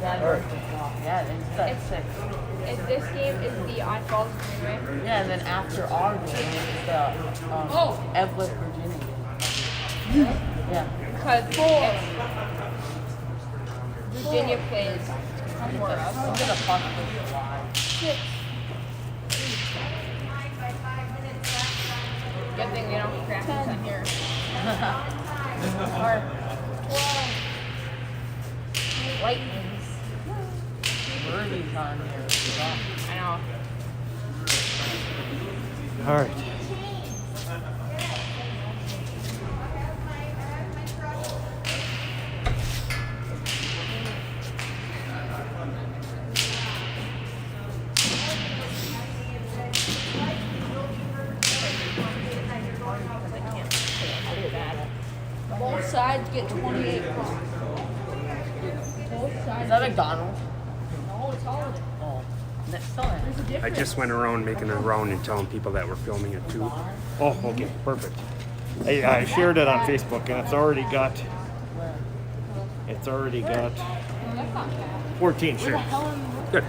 Yeah, it's 6. This game is the On Falls Greenway. Yeah, and then after our game, it's the Evelyn, Virginia game. Yeah. Because Virginia plays somewhere else. I'm gonna possibly fly. 6. Good thing we don't crash this on here. Or 12. Lightnings. Birdie's on here. I know. All right. Both sides get 28 points. Both sides. Is that McDonald's? No, it's Holiday. Oh. That's still there. There's a difference. I just went around making a round and telling people that we're filming it too. Oh, okay, perfect. I shared it on Facebook and it's already got 14 shares. Good.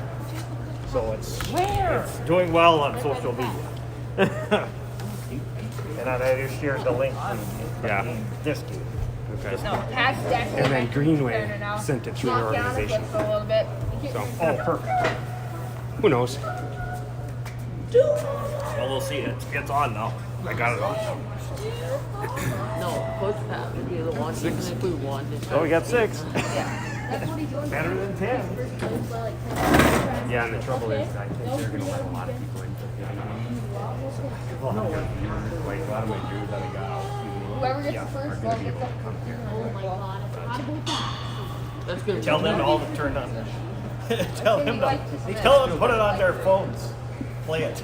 So it's doing well on social media. And I just shared the link to this game. Okay. No, past that. And then Greenway sent it to their organization. For a little bit. So, perfect. Who knows? Well, we'll see. It's on now. I got it on. No, Coach Pat would be the one. Even if we won. Oh, we got 6. That's what he's doing. Better than 10. Yeah, and the trouble is, I think they're going to let a lot of people in. Like a lot of my dudes that I got out. Whoever gets the first one gets the That's good. Tell them all to turn on. Tell them to put it on their phones. Play it.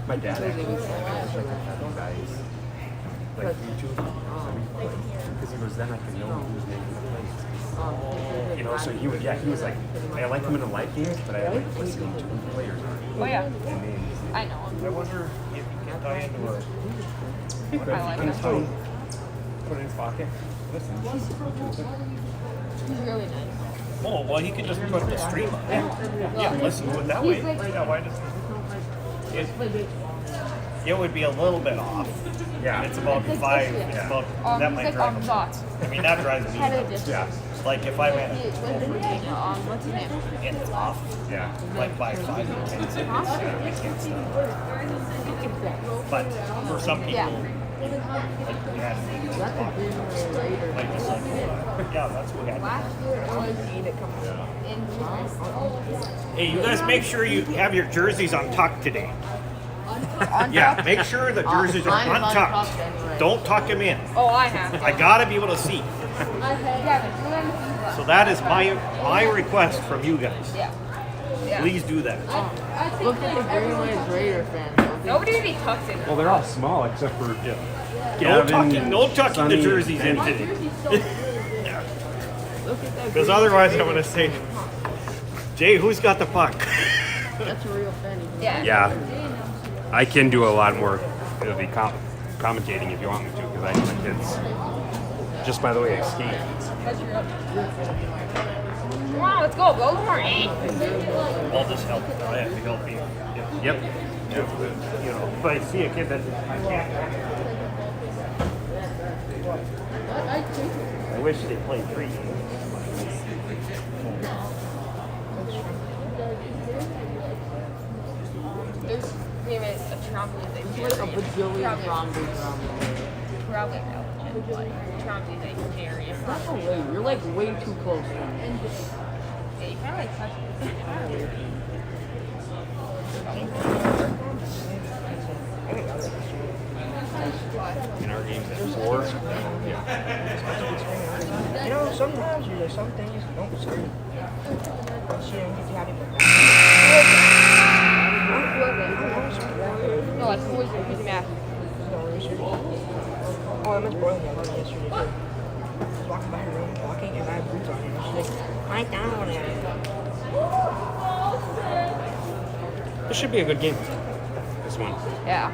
My dad actually like YouTube. Because he goes, then I can know who was making the plays. You know, so he was like, I like him in the live games, but I like listening to who the players are. Oh yeah, And then, I know. I wonder if you can tie into a. I like him. Put it in his pocket. Listen. He's really nice. Oh, well, he can just put the stream on. Yeah, listen to it that way. Yeah, why does it would be a little bit off. Yeah. It's about 5. It's about, that might drive me nuts. I mean, that drives me nuts. Yeah. Like if I went. What's his name? It's off. Yeah. Like by 5 or 10 seconds. Yeah, we can't stop. But for some people, like we had like just like, yeah, that's what happened. Last year it was Hey, you guys make sure you have your jerseys untucked today. Yeah, make sure the jerseys are untucked. Don't tuck them in. Oh, I have to. I gotta be able to see. So that is my request from you guys. Yeah. Please do that. Look at the Greenway Raider fans. Nobody really tucks in. Well, they're all small except for No tucking the jerseys in today. Because otherwise I'm gonna say, Jay, who's got the puck? That's a real fan. Yeah. I can do a lot more. It'll be commentating if you want me to, because I know my kids. Just by the way, I skate. Come on, let's go. Go for it. I'll just help. I have to help you. Yep. You know, if I see a kid that I can't. I wish they played 3 games. There's maybe a trampoline they Like a bajillion zombies around the way. Probably no. But trampoline they carry. That's a way. You're like way too close. Yeah, you kind of like touch it. In our games at 4. You know, sometimes there's some things don't scream. She don't get you happy with No, like who was who's mad? Oh, I was boiling that one yesterday. I was walking by her room, walking, and I had boots on her. She's like, lie down. This should be a good game. This one. Yeah.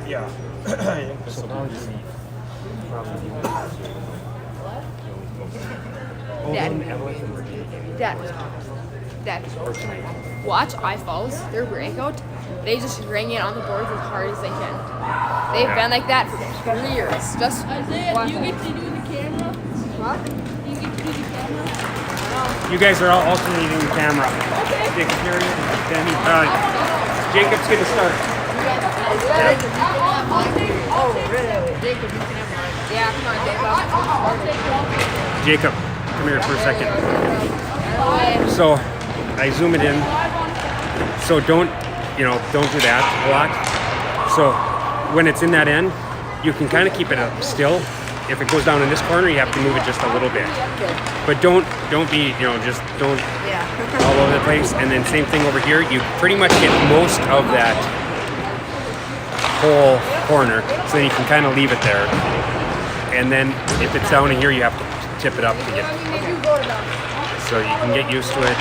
Yeah. I think this will be probably. Dad. Watch I-Falls, their breakout. They just ring it on the boards as hard as they can. They've been like that for 3 years. Just Isaiah, watch you them. get to do the camera? Huh? You get to do the camera? You guys are all alternating the camera. Jacob, here, Danny. Jacob's gonna start. Oh, really? Jacob, you can have mine. Yeah, come on, Jacob. Jacob, come here for a second. So, I zoom it in. So don't do that a lot. So, when it's in that end, you can kind of keep it up still. If it goes down in this corner, you have to move it just a little bit. But don't be, just don't all over the place. And then same thing over here. You pretty much get most of that whole corner, so then you can kind of leave it there. And then if it's down in here, you have to tip it up to get. So you can get used to it.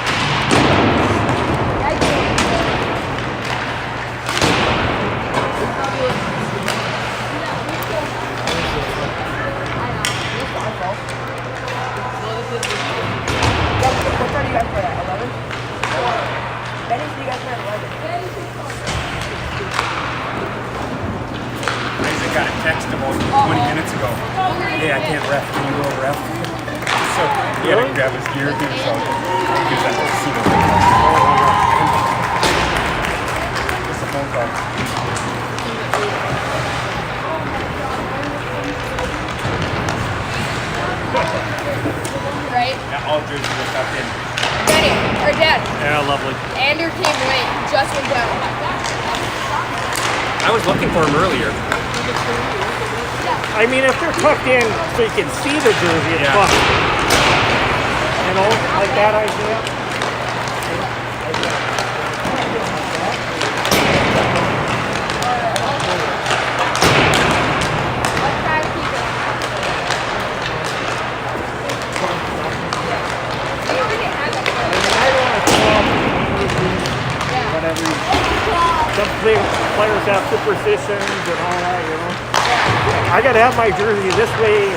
What time do you guys play at? 11? Benny, you guys play at 11? Isaac got a text about 20 minutes ago. Hey, I can't ref. Can you go ref? So he had to grab his gear too, so he gives that to see the Just a phone call. Right? Yeah, all jerseys are tucked in. Daddy, or Dad, Yeah, lovely. Andrew came late, just went down. I was looking for him earlier. I mean, if they're tucked in so you can see the jersey, it's Yeah. fun. You know, like that idea. Whatever. Some players have superstitions and all that, you know. I gotta have my jersey this way.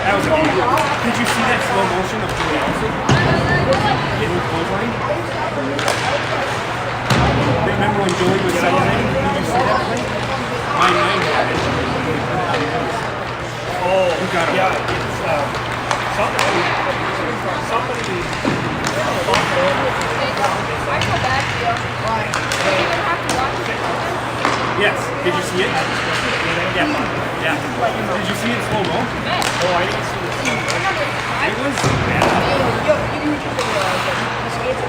That was a good one. Did you see that slow motion of Joey Elson? Getting the clothesline? Remember when Joey was celebrating? Did you see that play? My mind had it. Oh, Who got him? yeah, it's somebody. I feel bad for you. You don't even have to watch it. Yes. Did you see it? Yeah. Yeah. Did you see it slow mo? Oh, I didn't see it. It was bad. Yo, you can reach the skates.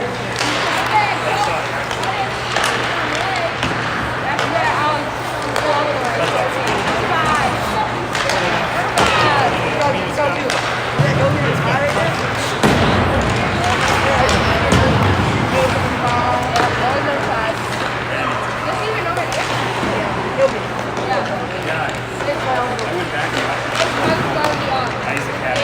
I went back and Isaac had it.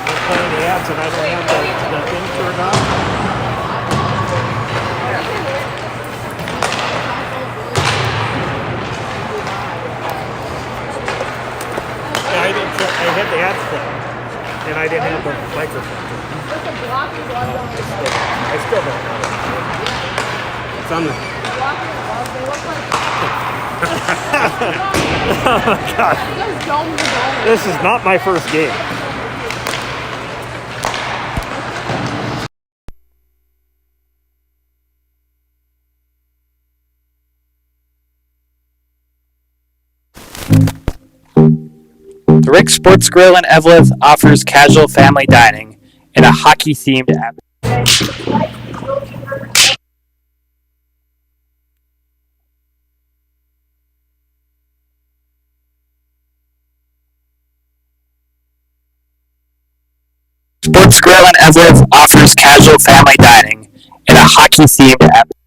I'm playing the ads and I don't have the thing turned on. Yeah, I had the ads playing and I didn't have the microphone. I still don't have it. It's on the. Oh God. This is not my first game. The Rick Sports Grill in Evelyn offers casual family dining in a hockey-themed atmosphere. Sports Grill in Evelyn offers casual family dining in a hockey-themed atmosphere.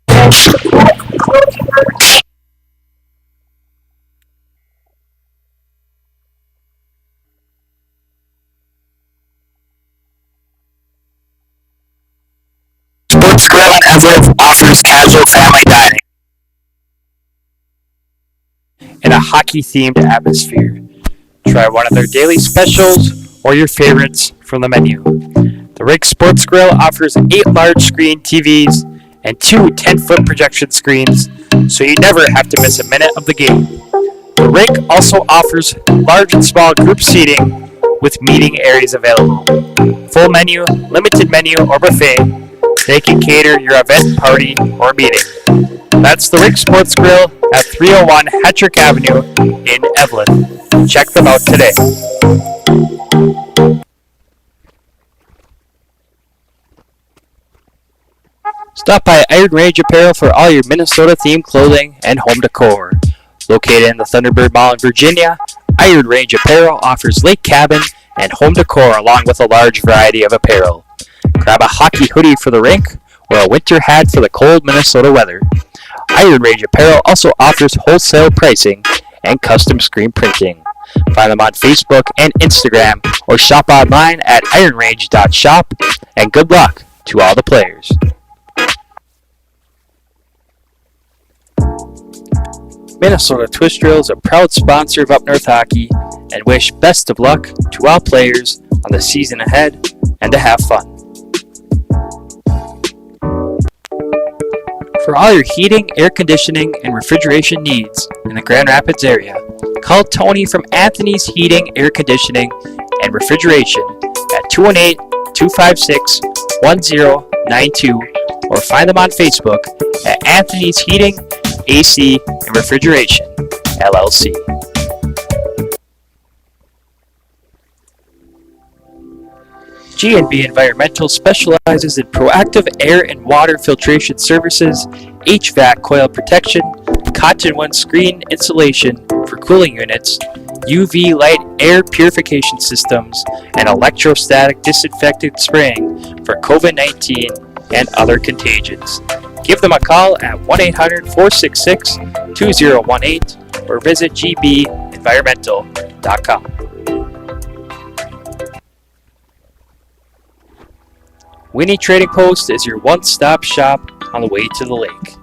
Sports Grill in Evelyn offers casual family dining in a hockey-themed atmosphere. Try one of their daily specials or your favorites from the menu. The Rig Sports Grill offers 8 large screen TVs and 2 10-foot projection screens, so you never have to miss a minute of the game. The Rig also offers large and small group seating with meeting areas available. Full menu, limited menu, or buffet, they can cater your event, party, or meeting. That's the Rig Sports Grill at 301 Hattrick Avenue in Evelyn. Check them out today. Stop by Iron Range Apparel for all your Minnesota-themed clothing and home decor. Located in the Thunderbird Mall in Virginia, Iron Range Apparel offers lake cabin and home decor along with a large variety of apparel. Grab a hockey hoodie for the rink or a winter hat for the cold Minnesota weather. Iron Range Apparel also offers wholesale pricing and custom screen printing. Find them on Facebook and Instagram or shop online at ironrange.shop, and good luck to all the players. Minnesota Twist Drill is a proud sponsor of Up North Hockey and wish best of luck to all players on the season ahead and to have fun. For all your heating, air conditioning, and refrigeration needs in the Grand Rapids area, call Tony from Anthony's Heating, Air Conditioning, and Refrigeration at 218-256-1092 or find them on Facebook at Anthony's Heating, AC, and Refrigeration, LLC. G&B Environmental specializes in proactive air and water filtration services, HVAC coil protection, cottonwood screen insulation for cooling units, UV light air purification systems, and electrostatic disinfectant spraying for COVID-19 and other contagions. Give them a call at 1-800-466-2018 or visit gbenvironmental.com. Winnie Trading Post is your one-stop shop on the way to the lake.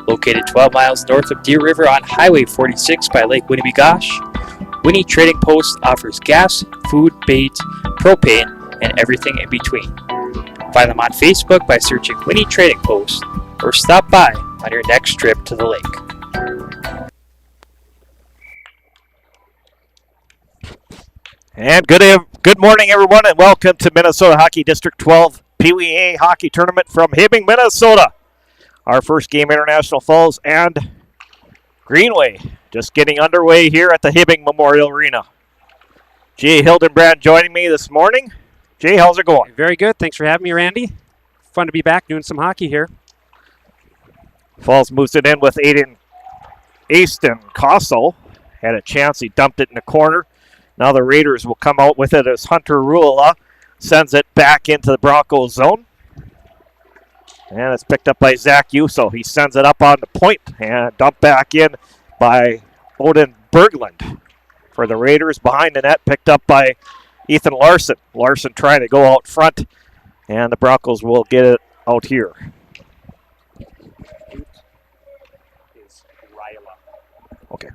Located 12 miles north of Deer River on Highway 46 by Lake Winnebagosh, Winnie Trading Post offers gas, food, bait, propane, and everything in between. Find them on Facebook by searching Winnie Trading Post or stop by on your next trip to the lake. And good morning, everyone, and welcome to Minnesota Hockey District 12 Peewee A Hockey Tournament from Hibbing, Minnesota. Our first game, International Falls and Greenway, just getting underway here at the Hibbing Memorial Arena. Jay Hildenbrand joining me this morning. Jay, how's it going? Very good. Thanks for having me, Randy. Fun to be back doing some hockey here. Falls moves it in with Aiden Aston Kosso. Had a chance. He dumped it in the corner. Now the Raiders will come out with it as Hunter Ruola sends it back into the Broncos zone. And it's picked up by Zach Yuso. He sends it up on the point and dumped back in by Odin Berglund for the Raiders. Behind the net, picked up by Ethan Larson. Larson trying to go out front, and the Broncos will get it out here. Okay.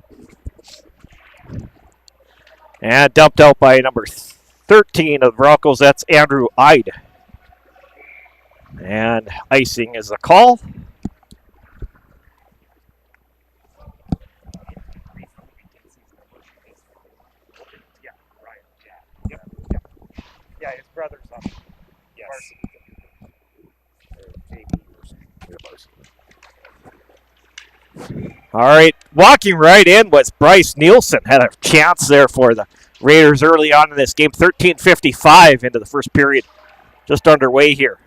And dumped out by number 13 of the Broncos. That's Andrew Ide. And icing is the call. Yeah, his brother's on. Yes. All right, walking right in was Bryce Nielsen. Had a chance there for the Raiders early on in this game. 13:55 into the first period. Just underway here.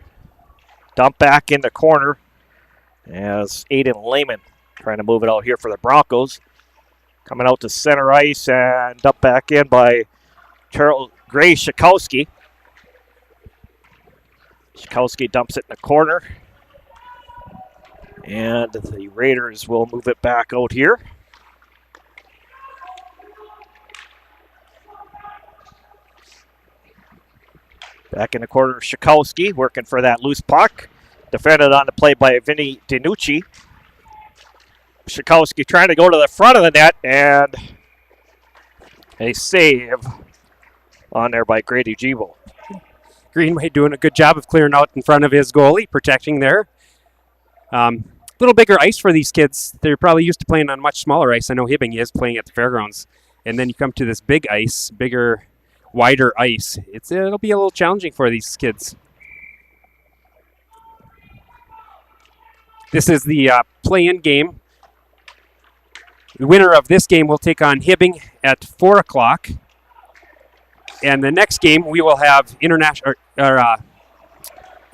Dump back in the corner as Aiden Lehman trying to move it out here for the Broncos. Coming out to center ice and dump back in by Charles Gray Shikowski. Shikowski dumps it in the corner. And the Raiders will move it back out here. Back in the corner, Shikowski working for that loose puck. Defended on the play by Vinny DiNucci. Shikowski trying to go to the front of the net, and a save on there by Grady Gibo. Greenway doing a good job of clearing out in front of his goalie, protecting there. Little bigger ice for these kids. They're probably used to playing on much smaller ice. I know Hibbing is playing at the fairgrounds. And then you come to this big ice, bigger, wider ice. It'll be a little challenging for these kids. This is the play-in game. The winner of this game will take on Hibbing at 4 o'clock. And the next game, we will have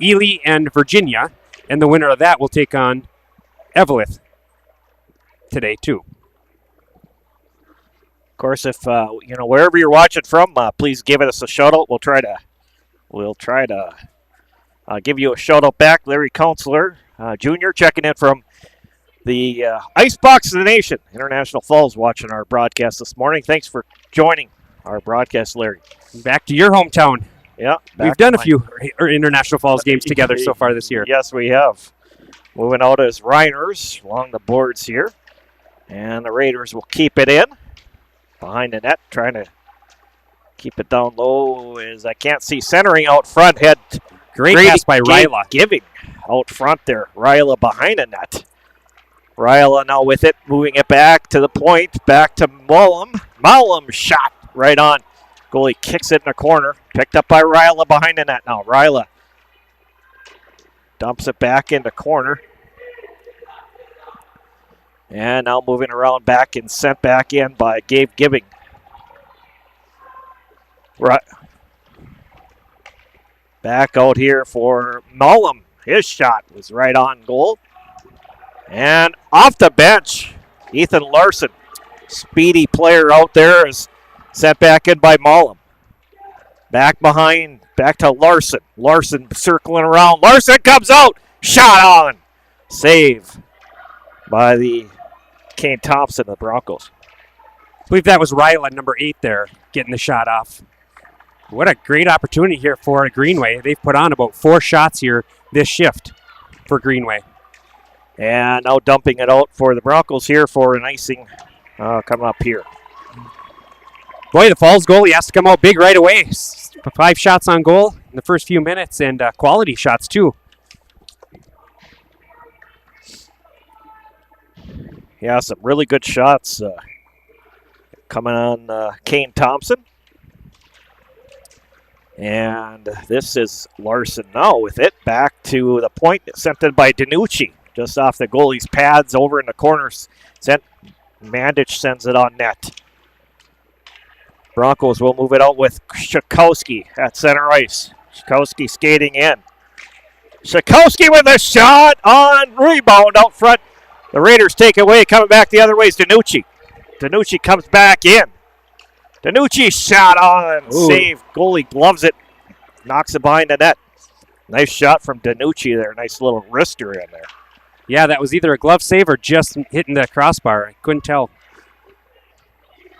Ely and Virginia. And the winner of that will take on Evelyn today, too. Of course, if wherever you're watching from, please give us a shout out. We'll try to give you a shout out back. Larry Counselor Jr. checking in from the Icebox of the Nation, International Falls, watching our broadcast this morning. Thanks for joining our broadcast, Larry. Back to your hometown. Yeah, we've done a few International Falls games together so far this year. Yes, we have. Moving out as Reiners along the boards here. And the Raiders will keep it in. Behind the net, trying to keep it down low as I can't see centering out front. Great pass by Ryla. Giving out front there. Ryla behind the net. Ryla now with it, moving it back to the point. Back to Mullum. Mullum shot right on. Goalie kicks it in the corner. Picked up by Ryla behind the net now. Ryla dumps it back in the corner. And now moving around back and sent back in by Gabe Gibbing. Right. Back out here for Mullum. His shot was right on goal. And off the bench, Ethan Larson. Speedy player out there is sent back in by Mullum. Back behind, back to Larson. Larson circling around. Larson comes out. Shot on. Save by the Kane Thompson, the Broncos. I believe that was Ryla, number 8 there, getting the shot off. What a great opportunity here for Greenway. They've put on about 4 shots here this shift for Greenway. And now dumping it out for the Broncos here for an icing coming up here. Boy, the Falls goalie has to come out big right away. 5 shots on goal in the first few minutes, and quality shots too. Yeah, some really good shots coming on Kane Thompson. And this is Larson now with it. Back to the point, sent in by DiNucci. Just off the goalie's pads over in the corners. Mandich sends it on net. Broncos will move it out with Shikowski at center ice. Shikowski skating in. Shikowski with a shot on rebound out front. The Raiders take it away. Coming back the other way is DiNucci. DiNucci comes back in. DiNucci shot on. Ooh. Save. Goalie gloves it. Knocks it behind the net. Nice shot from DiNucci there. Nice little wrister in there. Yeah, that was either a glove save or just hitting the crossbar. I couldn't tell.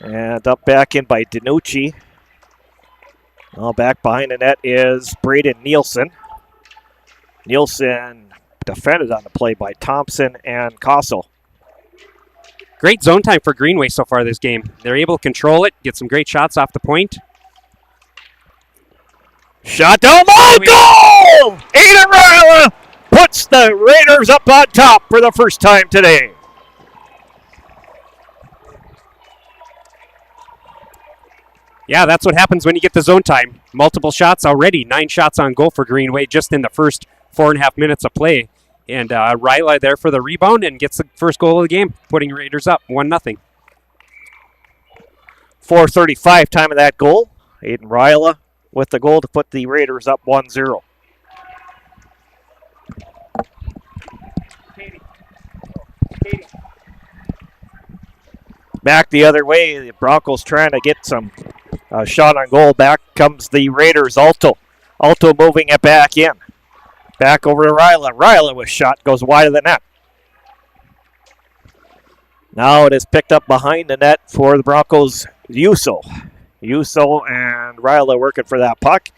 And up back in by DiNucci. Well, back behind the net is Braden Nielsen. Nielsen defended on the play by Thompson and Kossel. Great zone time for Greenway so far this game. They're able to control it, get some great shots off the point. Shot down low, goal! Aiden Ryla puts the Raiders up on top for the first time today. Yeah, that's what happens when you get the zone time. Multiple shots already. 9 shots on goal for Greenway just in the first 4.5 minutes of play. And Ryla there for the rebound and gets the first goal of the game, putting Raiders up 1-0. 4:35 time of that goal. Aiden Ryla with the goal to put the Raiders up 1-0. Back the other way, the Broncos trying to get some shot on goal. Back comes the Raiders. Alto moving it back in. Back over to Ryla. Ryla with shot, goes wide of the net. Now it is picked up behind the net for the Broncos. Yuso and Ryla working for that puck.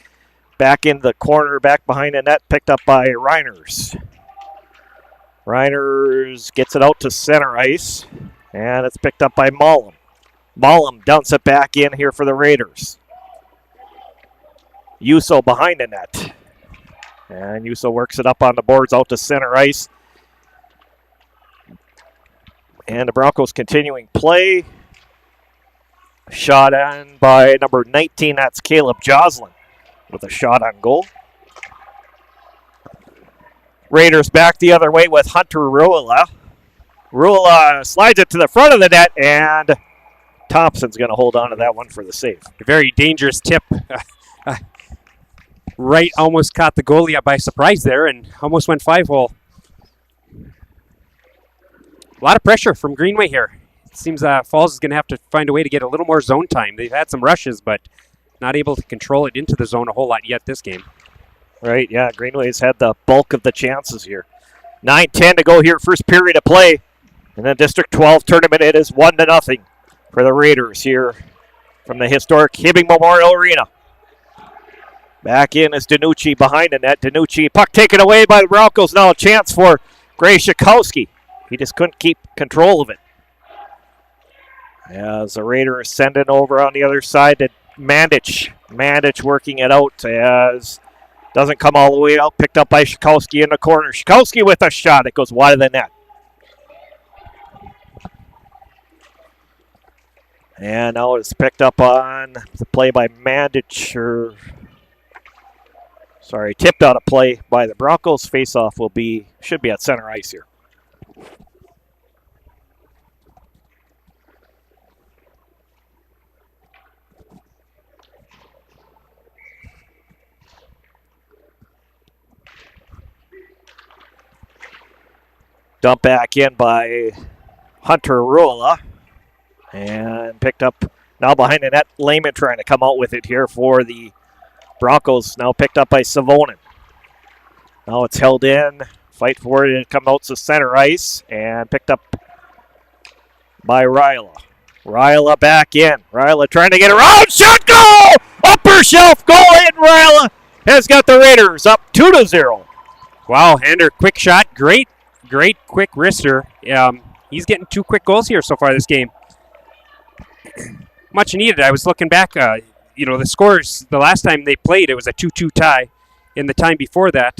Back in the corner, back behind the net, picked up by Reiners. Reiners gets it out to center ice, and it's picked up by Mullum. Mullum dumps it back in here for the Raiders. Yuso behind the net. And Yuso works it up on the boards out to center ice. And the Broncos continuing play. Shot on by number 19, that's Caleb Joslin with a shot on goal. Raiders back the other way with Hunter Ruola. Ruola slides it to the front of the net, and Thompson's going to hold on to that one for the save. A very dangerous tip. Right, almost caught the goalie by surprise there and almost went 5-hole. A lot of pressure from Greenway here. It seems Falls is going to have to find a way to get a little more zone time. They've had some rushes, but not able to control it into the zone a whole lot yet this game. Right, yeah, Greenway's had the bulk of the chances here. 9:10 to go here, first period of play. In the District 12 tournament, it is 1-0 for the Raiders here from the historic Hibbing Memorial Arena. Back in is Danucci behind the net. Danucci, puck taken away by the Broncos. Now a chance for Gray Shikowski. He just couldn't keep control of it. As the Raiders send it over on the other side to Mandich. Mandich working it out as doesn't come all the way out. Picked up by Shikowski in the corner. Shikowski with a shot. It goes wide of the net. And now it's picked up on the play by Mandich. Tipped out a play by the Broncos. Face-off should be at center ice here. Dump back in by Hunter Ruola. And picked up now behind the net. Lehman trying to come out with it here for the Broncos. Now picked up by Savonin. Now it's held in. Fight for it. It comes out to center ice. And picked up by Ryla. Ryla back in. Ryla trying to get around. Shot goal! Upper shelf goal in. Ryla has got the Raiders up 2-0. Wow, Hander, quick shot. Great quick wrister. He's getting 2 quick goals here so far this game. Much needed. I was looking back, the scores, the last time they played, it was a 2-2 tie. In the time before that,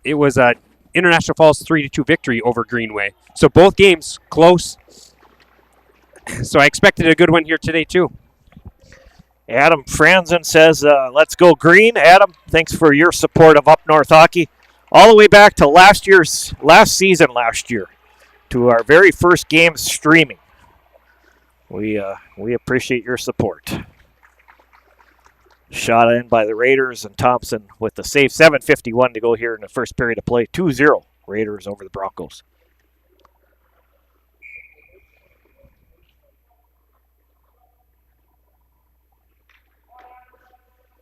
it was a International Falls 3-2 victory over Greenway. So both games close. So I expected a good one here today, too. Adam Franzen says, let's go green. Adam, thanks for your support of Up North Hockey. All the way back to last season, to our very first game streaming. We appreciate your support. Shot in by the Raiders, and Thompson with the save. 7:51 to go here in the first period of play. 2-0 Raiders over the Broncos.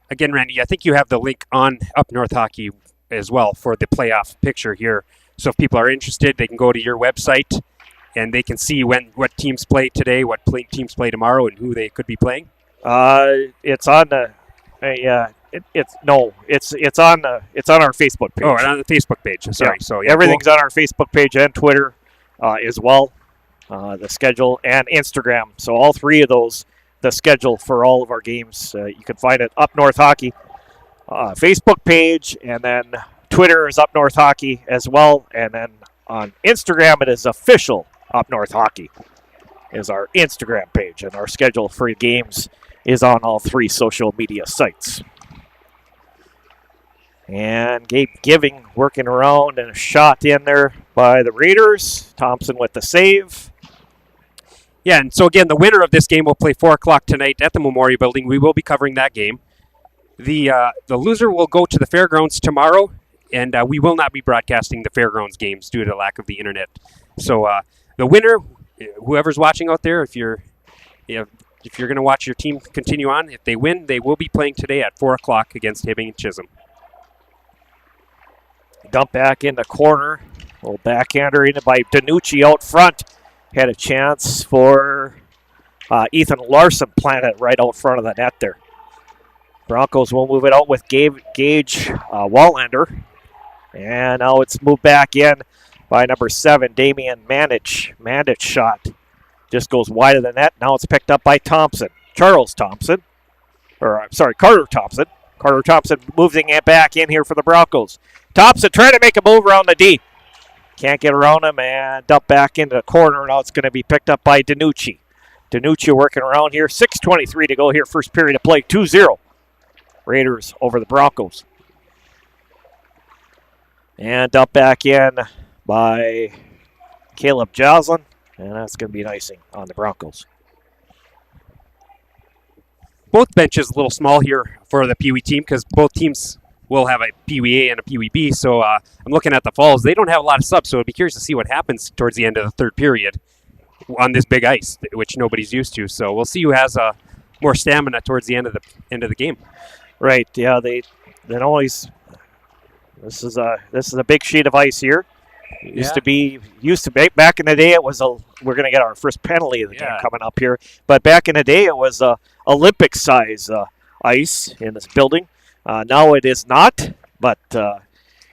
Again, Randy, I think you have the link on Up North Hockey as well for the playoff picture here. So if people are interested, they can go to your website and they can see what teams play today, teams play tomorrow, and who they could be playing. It's on the it's on our Facebook page. Oh, on the Facebook page. Sorry. Yeah. So everything's on our Facebook page and Twitter as well. The schedule and Instagram. So all three of those, the schedule for all of our games, you can find it Up North Hockey Facebook page, and then Twitter is Up North Hockey as well, and then on Instagram it is official Up North Hockey is our Instagram page, and our schedule for games is on all three social media sites. And Gabe Giving working around, and a shot in there by the Raiders. Thompson with the save. Yeah, and so again, the winner of this game will play 4 o'clock tonight at the Memorial Building. We will be covering that game. The loser will go to the fairgrounds tomorrow, and we will not be broadcasting the fairgrounds games due to lack of the internet. So the winner, whoever's watching out there, if you're going to watch your team continue on, if they win, they will be playing today at 4 o'clock against Hibbing and Chisholm. Dump back in the corner. Little backhander in by Danucci out front. Had a chance for Ethan Larson planted right out front of the net there. Broncos will move it out with Gage Wallander. And now it's moved back in by number 7, Damian Mandich. Mandich shot just goes wide of the net. Now it's picked up by Thompson. Carter Thompson. Carter Thompson moving it back in here for the Broncos. Thompson trying to make a move around the D. Can't get around him and dump back into the corner. Now it's going to be picked up by Danucci. Danucci working around here. 6:23 to go here. First period of play. 2-0. Raiders over the Broncos. And dump back in by Caleb Joslin. And that's going to be an icing on the Broncos. Both benches a little small here for the Peewee team because both teams will have a Peewee A and a Peewee B. So I'm looking at the Falls. They don't have a lot of subs, so I'd be curious to see what happens towards the end of the third period on this big ice, which nobody's used to. So we'll see who has more stamina towards the end of the game. Right. Yeah. They always. This is a big sheet of ice here. Used to be back in the day. It was we're going to get our first penalty of the game coming up here. But back in the day, it was Olympic size ice in this building. Now it is not, but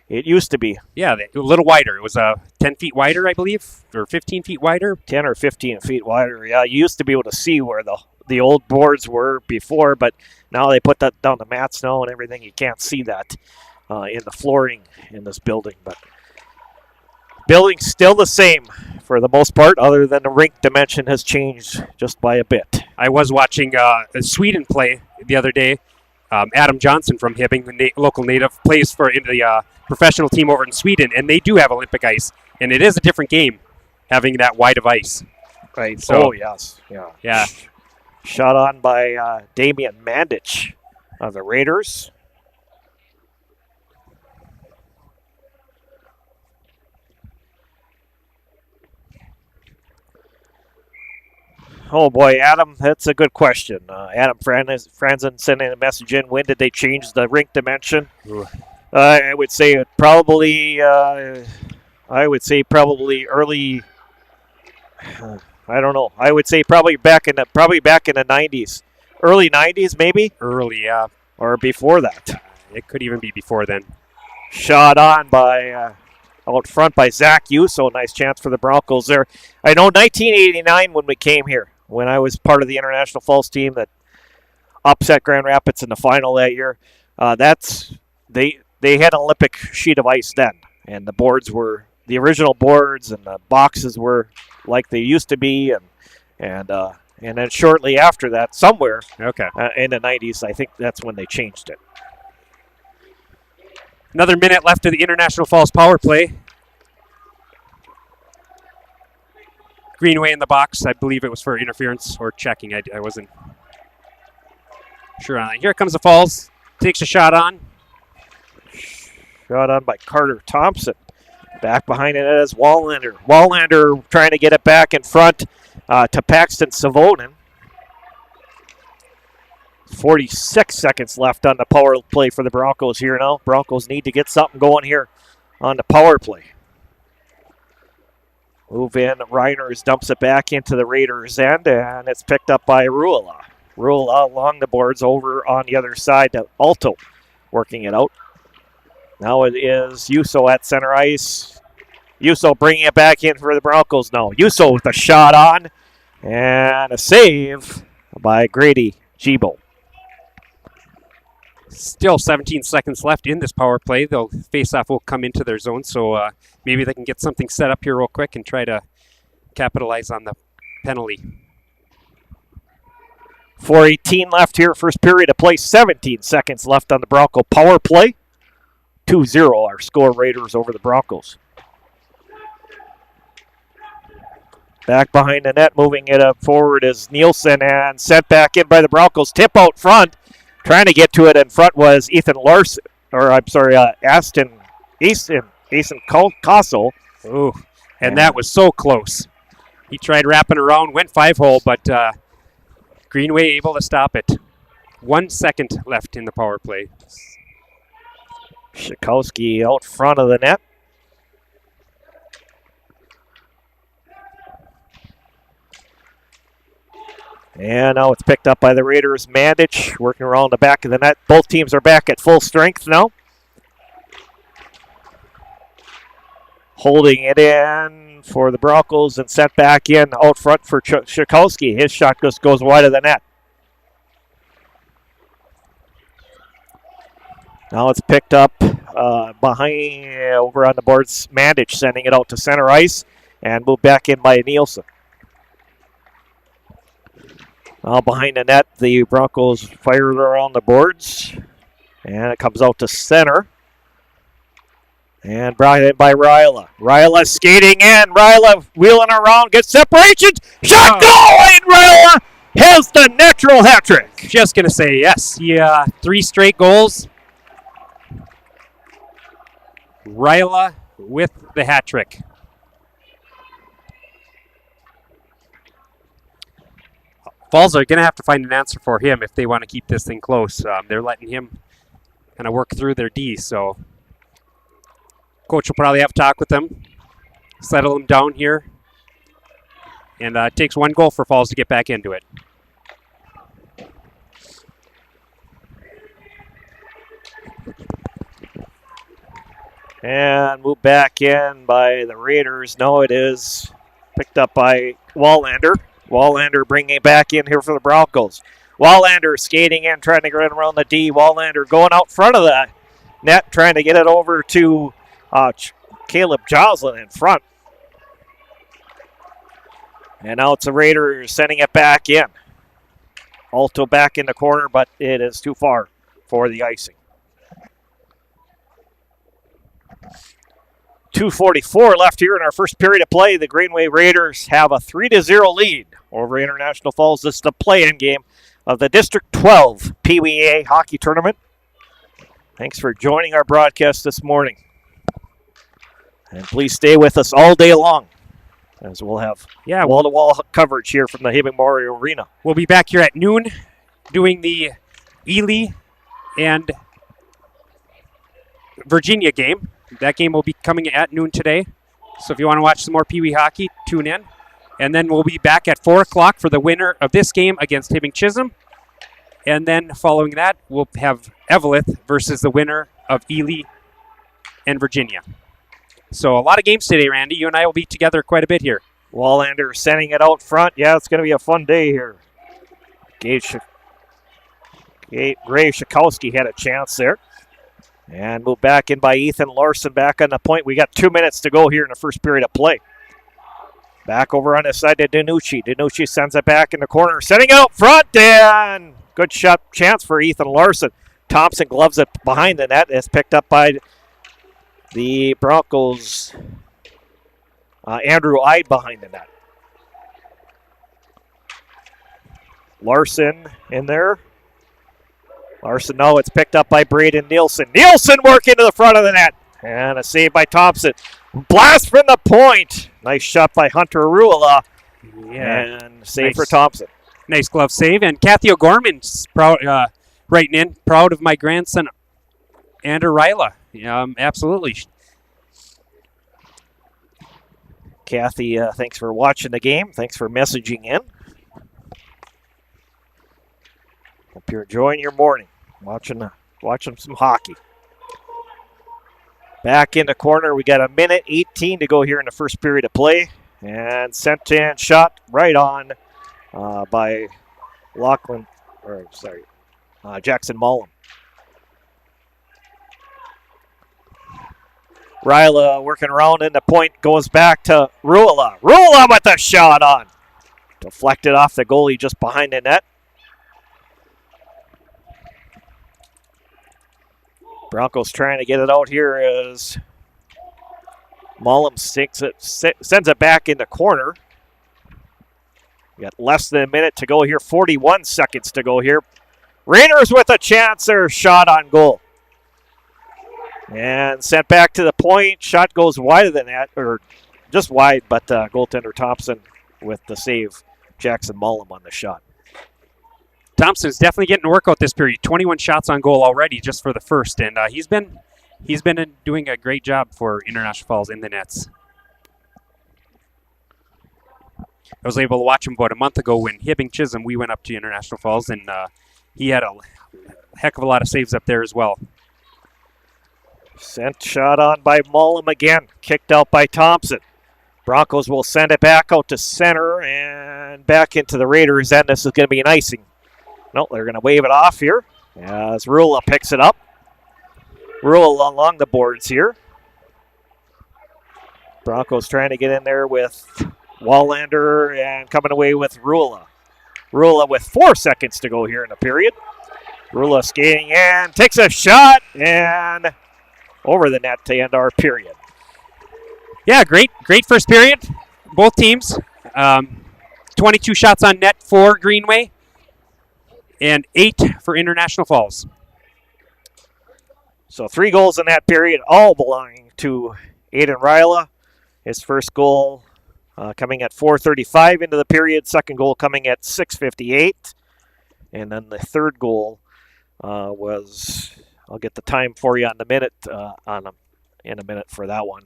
it used to be. Yeah, a little wider. It was 10 feet wider, I believe, or 15 feet wider. 10 or 15 feet wider. Yeah, you used to be able to see where the old boards were before, but now they put that down the mats now and everything. You can't see that in the flooring in this building, but building's still the same for the most part, other than the rink dimension has changed just by a bit. I was watching Sweden play the other day. Adam Johnson from Hibbing, the local native, plays for the professional team over in Sweden, and they do have Olympic ice, and it is a different game having that wide of ice. Right. So, yes. Yeah. Shot on by Damian Mandich of the Raiders. Oh boy, Adam, that's a good question. Adam Franzen sent in a message in. When did they change the rink dimension? I would say probably early. I don't know. I would say probably back in the 90s, early 90s maybe. Early, yeah, or before that. It could even be before then. Shot on by. Out front by Zach Yuso. Nice chance for the Broncos there. I know 1989 when we came here, when I was part of the International Falls team that upset Grand Rapids in the final that year. They had an Olympic sheet of ice then, and the boards were the original boards, and the boxes were like they used to be, and then shortly after that, somewhere in the 90s, I think that's when they changed it. Another minute left of the International Falls power play. Greenway in the box. I believe it was for interference or checking. I wasn't sure on that. Here comes the Falls. Takes a shot on. Shot on by Carter Thompson. Back behind it is Wallander. Wallander trying to get it back in front to Paxton Savonin. 46 seconds left on the power play for the Broncos here now. Broncos need to get something going here on the power play. Move in. Reiners dumps it back into the Raiders' end, and it's picked up by Ruola. Ruola along the boards over on the other side to Alto, working it out. Now it is Yuso at center ice. Yuso bringing it back in for the Broncos now. Yuso with a shot on, and a save by Grady Gibo. Still 17 seconds left in this power play. They'll face-off will come into their zone, so maybe they can get something set up here real quick and try to capitalize on the penalty. 4:18 left here, first period of play. 17 seconds left on the Bronco power play. 2-0 our score, Raiders over the Broncos. Back behind the net, moving it up forward is Nielsen, and sent back in by the Broncos. Tip out front. Trying to get to it in front was Aston Castle. Ooh, and that was so close. He tried wrapping around, went 5-hole, but Greenway able to stop it. 1 second left in the power play. Shikowski out front of the net. And now it's picked up by the Raiders. Mandich working around the back of the net. Both teams are back at full strength now. Holding it in for the Broncos and set back in out front for Shikowski. His shot goes wide of the net. Now it's picked up behind over on the boards. Mandich sending it out to center ice and moved back in by Nielsen. Now behind the net, the Broncos fire it around the boards. And it comes out to center. And brought in by Ryla. Ryla skating in. Ryla wheeling around, gets separation. Shot going! Ryla has the natural hat trick. Just going to say yes. Yeah, 3 straight goals. Ryla with the hat trick. Falls are going to have to find an answer for him if they want to keep this thing close. They're letting him kind of work through their D, so coach will probably have a talk with them, settle them down here, and it takes 1 goal for Falls to get back into it. And moved back in by the Raiders. No, it is picked up by Wallander. Wallander bringing it back in here for the Broncos. Wallander skating in, trying to get around the D. Wallander going out front of the net, trying to get it over to Caleb Joslin in front. And now it's the Raiders sending it back in. Alto back in the corner, but it is too far for the icing. 2:44 left here in our first period of play. The Greenway Raiders have a 3-0 lead over International Falls. This is the play-in game of the District 12 Peewee hockey tournament. Thanks for joining our broadcast this morning. And please stay with us all day long, as we'll have wall-to-wall coverage here from the Hay Memorial Arena. We'll be back here at noon doing the Ely and Virginia game. That game will be coming at noon today. So if you want to watch some more Peewee hockey, tune in. And then we'll be back at 4 o'clock for the winner of this game against Hibbing Chisholm. And then following that, we'll have Eveleth versus the winner of Ely and Virginia. So a lot of games today, Randy. You and I will be together quite a bit here. Wallander sending it out front. Yeah, it's going to be a fun day here. Ray Shikowski had a chance there. And moved back in by Ethan Larson back on the point. We got 2 minutes to go here in the first period of play. Back over on this side to Danucci. Danucci sends it back in the corner. Setting out front, and good shot chance for Ethan Larson. Thompson gloves it behind the net. It's picked up by the Broncos. Andrew Ide behind the net. Larson in there. Larson, no, it's picked up by Braden Nielsen. Nielsen working to the front of the net. And a save by Thompson. Blast from the point. Nice shot by Hunter Ruula. Yeah. And save for Thompson. Nice glove save. And Kathy O'Gorman's writing in, proud of my grandson, Andrew Ryla. Absolutely. Kathy, thanks for watching the game. Thanks for messaging in. Hope you're enjoying your morning, watching some hockey. Back in the corner, we got 1:18 to go here in the first period of play. And sent in, shot right on by Jackson Mullen. Ryla working around in the point, goes back to Ruula. Ruula with the shot on. Deflected off the goalie just behind the net. Broncos trying to get it out here as Mullen sends it back in the corner. We got less than a minute to go here, 41 seconds to go here. Raiders with a chance, their shot on goal. And sent back to the point. Shot goes wider than that, or just wide, but goaltender Thompson with the save. Jackson Mullum on the shot. Thompson's definitely getting a workout this period. 21 shots on goal already just for the first, and he's been doing a great job for International Falls in the nets. I was able to watch him about a month ago when Hibbing Chisholm, we went up to International Falls, and he had a heck of a lot of saves up there as well. Sent shot on by Mullum again. Kicked out by Thompson. Broncos will send it back out to center and back into the Raiders' end. This is going to be an icing. No, they're going to wave it off here as Rula picks it up. Rula along the boards here. Broncos trying to get in there with Wallander and coming away with Rula. Rula with 4 seconds to go here in the period. Rula skating and takes a shot and over the net to end our period. Yeah, great first period. Both teams. 22 shots on net for Greenway and 8 for International Falls. So 3 goals in that period, all belonging to Aiden Ryla. His first goal coming at 4:35 into the period. Second goal coming at 6:58. And then the third goal was, I'll get the time for you in a minute for that one.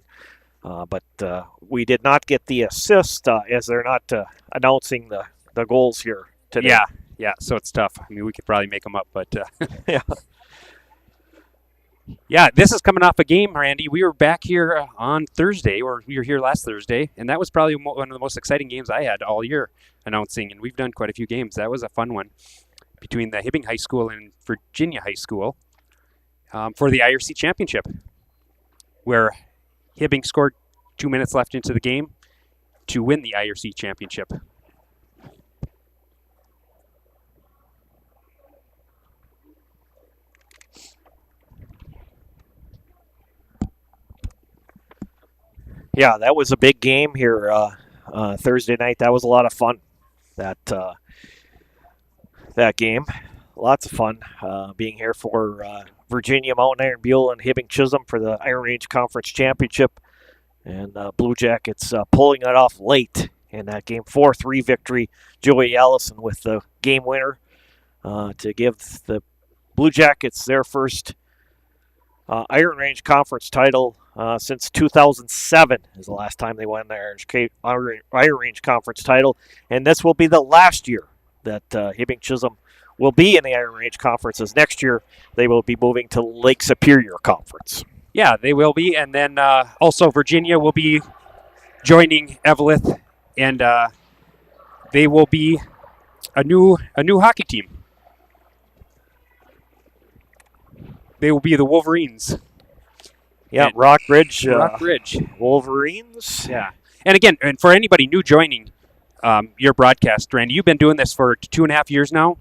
But we did not get the assist as they're not announcing the goals here today. Yeah, so it's tough. I mean, we could probably make them up, but Yeah. Yeah, this is coming off a game, Randy. We were back here on Thursday, or we were here last Thursday, and that was probably one of the most exciting games I had all year announcing, and we've done quite a few games. That was a fun one between the Hibbing High School and Virginia High School for the IRC Championship, where Hibbing scored 2 minutes left into the game to win the IRC Championship. Yeah, that was a big game here Thursday night. That was a lot of fun. That game, lots of fun being here for Virginia Mountain Iron Buell and Hibbing Chisholm for the Iron Range Conference Championship, and Blue Jackets pulling it off late in that game. 4-3 victory. Joey Allison with the game winner to give the Blue Jackets their first Iron Range Conference title since 2007 is the last time they won their Iron Range Conference title, and this will be the last year that Hibbing Chisholm will be in the Iron Range Conference, as next year they will be moving to Lake Superior Conference. Yeah, they will be, and then also Virginia will be joining Eveleth, and they will be a new hockey team. They will be the Wolverines. Yeah, And Rockridge Wolverines. Yeah. And again, and for anybody new joining your broadcast, Randy, you've been doing this for 2.5 years now,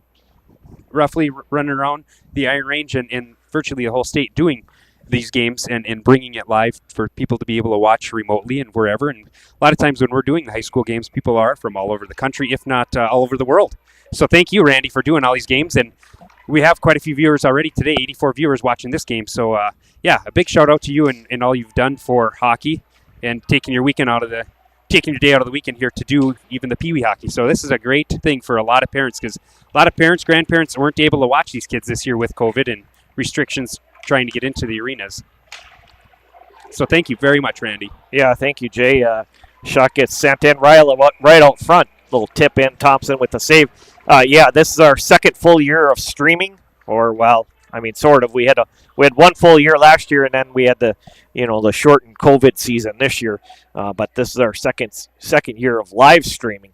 roughly running around the Iron Range and virtually the whole state doing these games and bringing it live for people to be able to watch remotely and wherever. And a lot of times when we're doing the high school games, people are from all over the country, if not all over the world. So thank you, Randy, for doing all these games. And we have quite a few viewers already today, 84 viewers watching this game. So, yeah, a big shout out to you and all you've done for hockey and taking your day out of the weekend here to do even the Peewee hockey. So this is a great thing for a lot of parents, because a lot of parents, grandparents weren't able to watch these kids this year with COVID and restrictions trying to get into the arenas. So thank you very much, Randy. Yeah, thank you, Jay. Shot gets sent in right out front. Little tip in, Thompson with the save. Yeah, this is our second full year of streaming, or sort of. We had one full year last year, and then we had the shortened COVID season this year. But this is our second year of live streaming.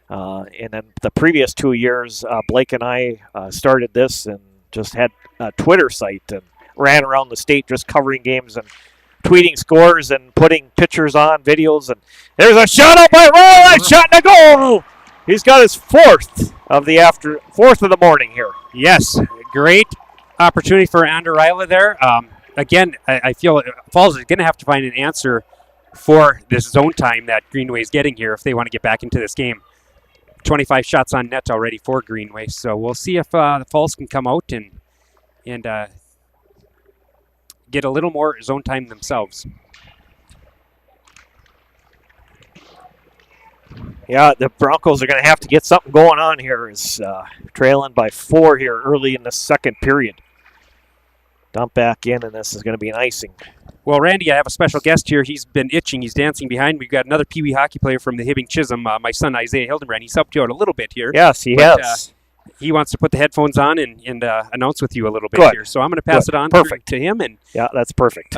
And then the previous 2 years, Blake and I started this and just had a Twitter site and ran around the state just covering games and tweeting scores and putting pictures on, videos. And there's a shot up by Roll, shot in the goal. He's got his fourth of the morning here. Yes, great opportunity for Andorila there. Again, I feel Falls is going to have to find an answer for this zone time that Greenway is getting here if they want to get back into this game. 25 shots on net already for Greenway. So we'll see if the Falls can come out and get a little more zone time themselves. Yeah, the Broncos are going to have to get something going on here. Is trailing by 4 here early in the second period. Dump back in, and this is going to be an icing. Well, Randy, I have a special guest here. He's been itching. He's dancing behind me. We've got another Peewee hockey player from the Hibbing Chisholm, my son Isaiah Hildenbrand. He's helped you out a little bit here. Yes, he has. He wants to put the headphones on and announce with you a little bit Good. here. So I'm going to pass it on to him. And yeah, that's perfect.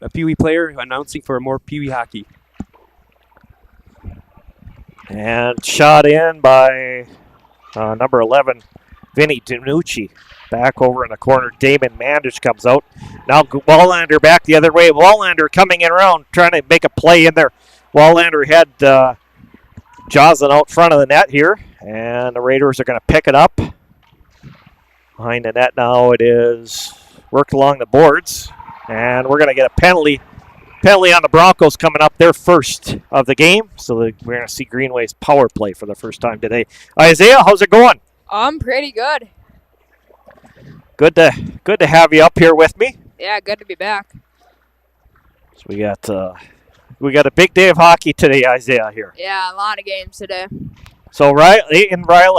a Peewee player announcing for more Peewee hockey. And shot in by number 11, Vinny Danucci. Back over in the corner, Damon Mandich comes out. Now Wallander back the other way. Wallander coming in around, trying to make a play in there. Wallander had Joslin out front of the net here, and the Raiders are going to pick it up. Behind the net now it is worked along the boards, and we're going to get a penalty on the Broncos coming up, their first of the game. So we're going to see Greenway's power play for the first time today. Isaiah, how's it going? Pretty good. Good to have you up here with me. Yeah, good to be back. So we got a big day of hockey today, Isaiah here. Yeah, a lot of games today. So Riley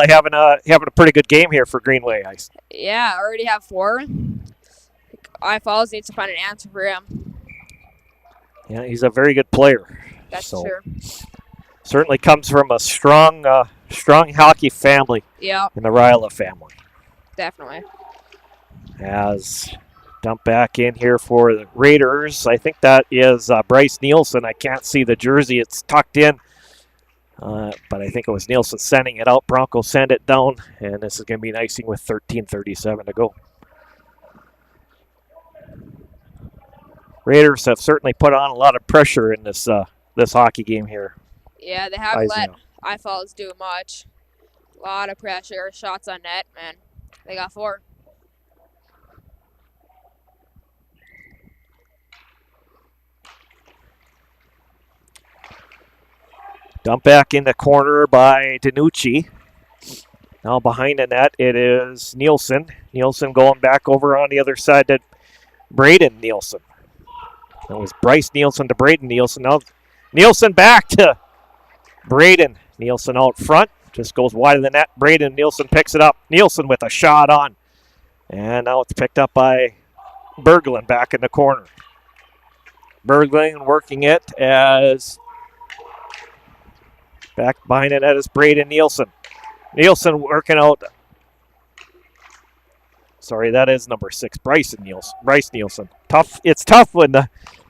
having a pretty good game here for Greenway. Yeah, I already have 4. I Falls needs to find an answer for him. Yeah, he's a very good player. That's true. Certainly comes from a strong hockey family. Yeah. In the Ryla family. Definitely. As dump back in here for the Raiders. I think that is Bryce Nielsen. I can't see the jersey. It's tucked in. But I think it was Nielsen sending it out. Broncos send it down. And this is going to be an icing with 13:37 to go. Raiders have certainly put on a lot of pressure in this hockey game here. Yeah, they haven't let I Falls do much. A lot of pressure, shots on net, man. They got 4. Dump back in the corner by Danucci. Now behind the net, it is Nielsen. Nielsen going back over on the other side to Braden Nielsen. That was Bryce Nielsen to Braden Nielsen. Now Nielsen back to Braden. Nielsen out front. Just goes wide of the net. Braden Nielsen picks it up. Nielsen with a shot on. And now it's picked up by Berglund back in the corner. Berglund working it as back behind it is Braden Nielsen. Nielsen working out. Sorry, that is number 6, Bryce Nielsen. Tough. It's tough when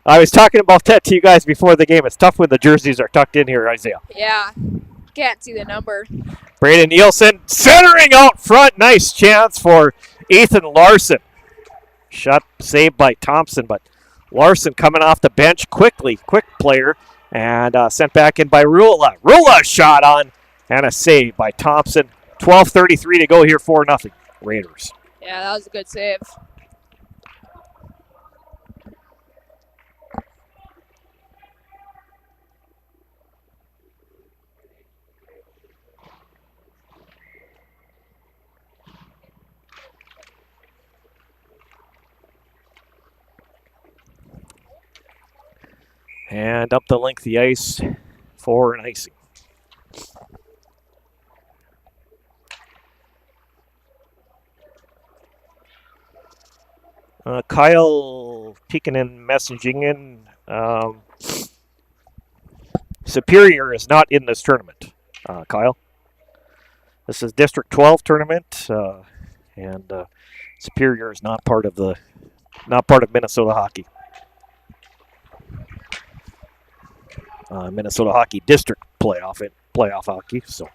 I was talking about that to you guys before the game. It's tough when the jerseys are tucked in here, Isaiah. Yeah. Can't see the number. Braden Nielsen centering out front. Nice chance for Ethan Larson. Shot saved by Thompson, but Larson coming off the bench quick player, and sent back in by Rula. Rula shot on, and a save by Thompson. 12:33 to go here, 4-0 Raiders. Yeah, that was a good save. And up the length of the ice for an icing. Kyle Peekinen messaging in. Superior is not in this tournament, Kyle. This is District 12 tournament, and Superior is not part of Minnesota hockey. Minnesota Hockey District playoff hockey. So,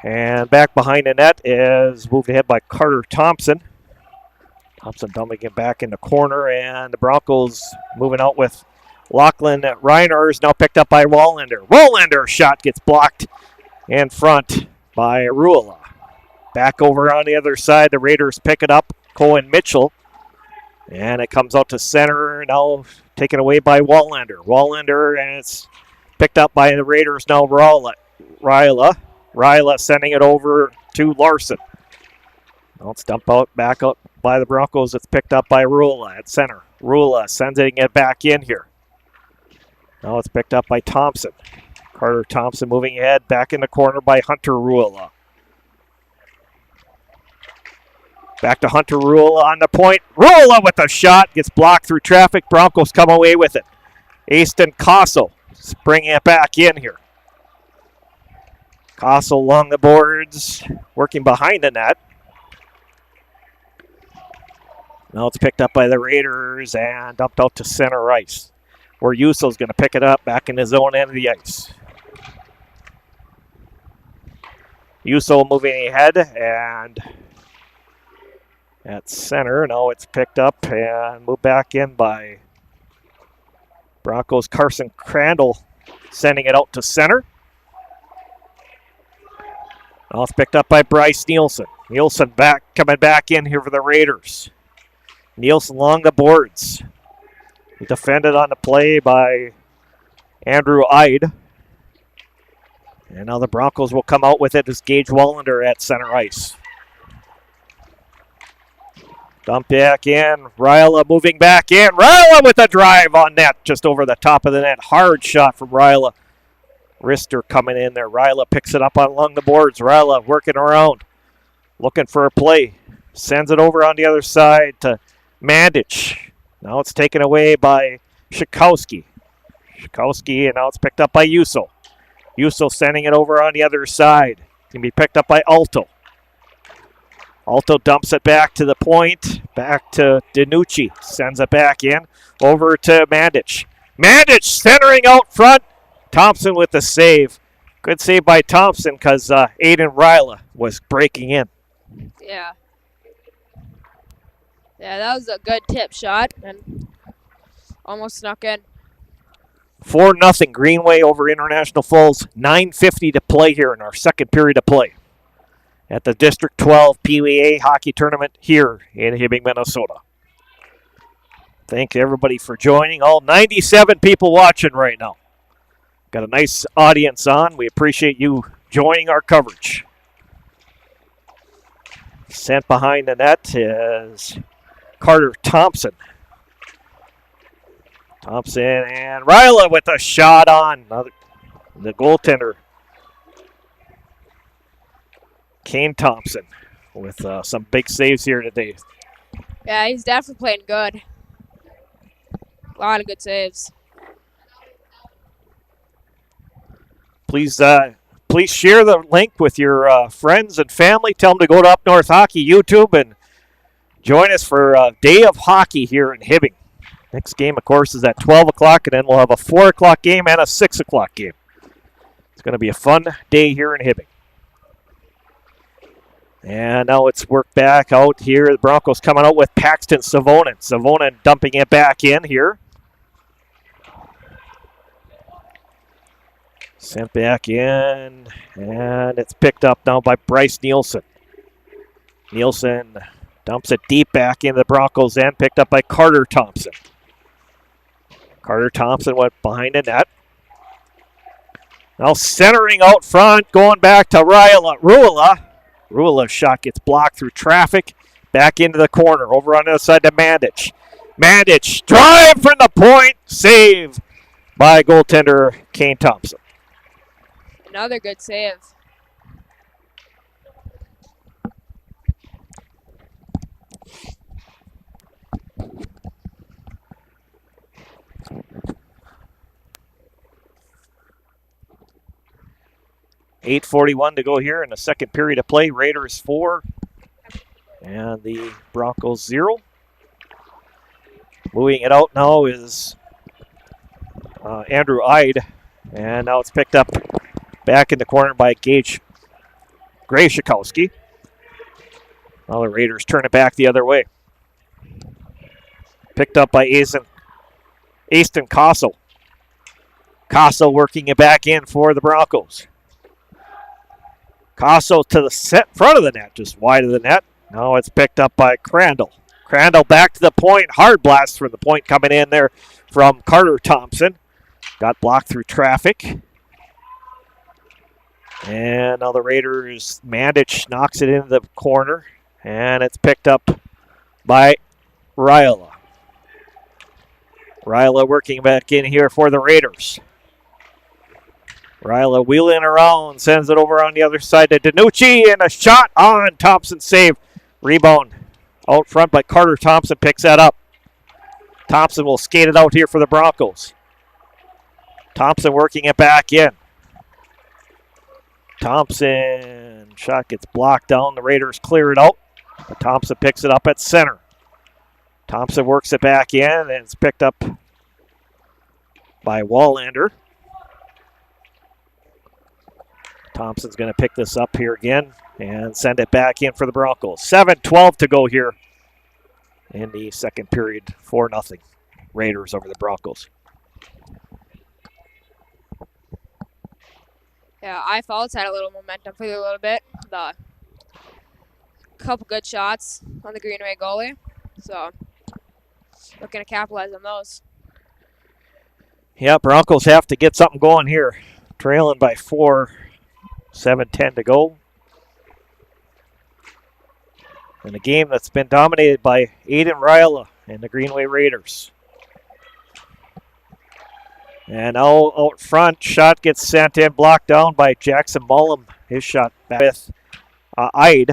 and back behind the net is moved ahead by Carter Thompson. Thompson dumping it back in the corner, and the Broncos moving out with Lachlan Reiners, now picked up by Wallander. Wallander shot gets blocked in front by Rula. Back over on the other side, the Raiders pick it up. Cohen Mitchell, and it comes out to center, now taken away by Wallander. Wallander, and it's picked up by the Raiders now. Ryla. Ryla sending it over to Larson. Now it's dumped out back up by the Broncos. It's picked up by Rula at center. Rula sending it back in here. Now it's picked up by Thompson. Carter Thompson moving ahead, back in the corner by Hunter Rula. Back to Hunter Rula on the point. Rula with a shot, gets blocked through traffic. Broncos come away with it. Aston Castle bringing it back in here. Castle along the boards, working behind the net. Now it's picked up by the Raiders and dumped out to center ice, where Yuso's going to pick it up back in his own end of the ice. Yuso moving ahead and at center. Now it's picked up and moved back in by Broncos' Carson Crandall, sending it out to center. Now it's picked up by Bryce Nielsen. Nielsen coming back in here for the Raiders. Nielsen along the boards. Defended on the play by Andrew Ide. And now the Broncos will come out with it as Gage Wallander at center ice. Dump back in. Ryla moving back in. Ryla with a drive on net just over the top of the net. Hard shot from Ryla. Rister coming in there. Ryla picks it up along the boards. Ryla working around. Looking for a play. Sends it over on the other side to Mandich. Now it's taken away by Shikowski. And now it's picked up by Yuso. Yuso sending it over on the other side. Can be picked up by Alto. Alto dumps it back to the point. Back to DiNucci. Sends it back in. Over to Mandich. Mandich centering out front. Thompson with the save. Good save by Thompson because Aiden Ryla was breaking in. Yeah. Yeah, that was a good tip shot and almost snuck in. 4-0 Greenway over International Falls. 9:50 to play here in our second period of play at the District 12 Peewee hockey tournament here in Hibbing, Minnesota. Thank everybody for joining. All 97 people watching right now. Got a nice audience on. We appreciate you joining our coverage. Sent behind the net is Carter Thompson. Thompson and Ryla with a shot on the goaltender. Kane Thompson with some big saves here today. Yeah, he's definitely playing good. A lot of good saves. Please share the link with your friends and family. Tell them to go to Up North Hockey YouTube and join us for a day of hockey here in Hibbing. Next game, of course, is at 12 o'clock, and then we'll have a 4 o'clock game and a 6 o'clock game. It's going to be a fun day here in Hibbing. And now it's worked back out here. The Broncos coming out with Paxton Savonen. Savonen dumping it back in here. Sent back in, and it's picked up now by Bryce Nielsen. Nielsen dumps it deep back into the Broncos end, picked up by Carter Thompson. Carter Thompson went behind the net. Now centering out front, going back to Rula. Rula's shot gets blocked through traffic. Back into the corner, over on the other side to Mandich. Mandich, drive from the point, save by goaltender Kane Thompson. Another good save. .8:41 to go here in the second period of play. Raiders 4 and the Broncos 0. Moving it out now is Andrew Ide, and now it's picked up back in the corner by Gage Grayshikowski. Now the Raiders turn it back the other way. Picked up by Aston Castle. Castle working it back in for the Broncos. Castle to the front of the net, just wide of the net. Now it's picked up by Crandall. Crandall back to the point. Hard blast from the point coming in there from Carter Thompson. Got blocked through traffic. And now the Raiders, Mandich knocks it into the corner, and it's picked up by Ryla. Ryla working back in here for the Raiders. Ryla wheeling around, sends it over on the other side to Danucci, and a shot on Thompson save. Rebound out front, but Carter Thompson picks that up. Thompson will skate it out here for the Broncos. Thompson working it back in. Thompson, shot gets blocked down. The Raiders clear it out. But Thompson picks it up at center. Thompson works it back in, and it's picked up by Wallander. Thompson's going to pick this up here again and send it back in for the Broncos. 7:12 to go here in the second period. 4-0 Raiders over the Broncos. Yeah, I Falls had a little momentum for a little bit. The couple good shots on the Greenway goalie. So, looking to capitalize on those. Yeah, Broncos have to get something going here. Trailing by 4, 7:10 to go. In a game that's been dominated by Aiden Ryla and the Greenway Raiders. And now out front, shot gets sent in, blocked down by Jackson Mullum. His shot back with Ide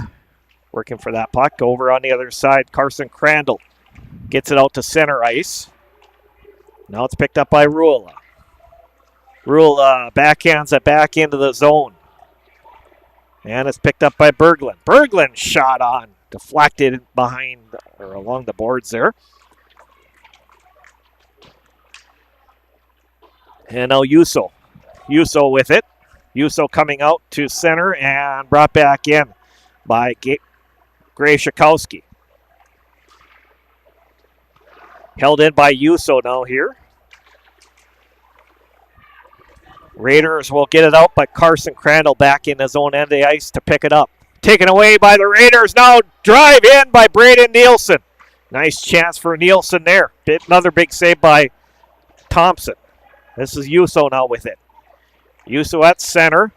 working for that puck. Over on the other side, Carson Crandall gets it out to center ice. Now it's picked up by Rula. Rula backhands it back into the zone. And it's picked up by Berglund. Berglund shot on, deflected behind or along the boards there. And now Yuso. Yuso with it. Yuso coming out to center and brought back in by Gray Shakowski. Held in by Yuso now here. Raiders will get it out, but Carson Crandall back in his own end of the ice to pick it up. Taken away by the Raiders. Now drive in by Braden Nielsen. Nice chance for Nielsen there. Another big save by Thompson. This is Yuso now with it. Yuso at center.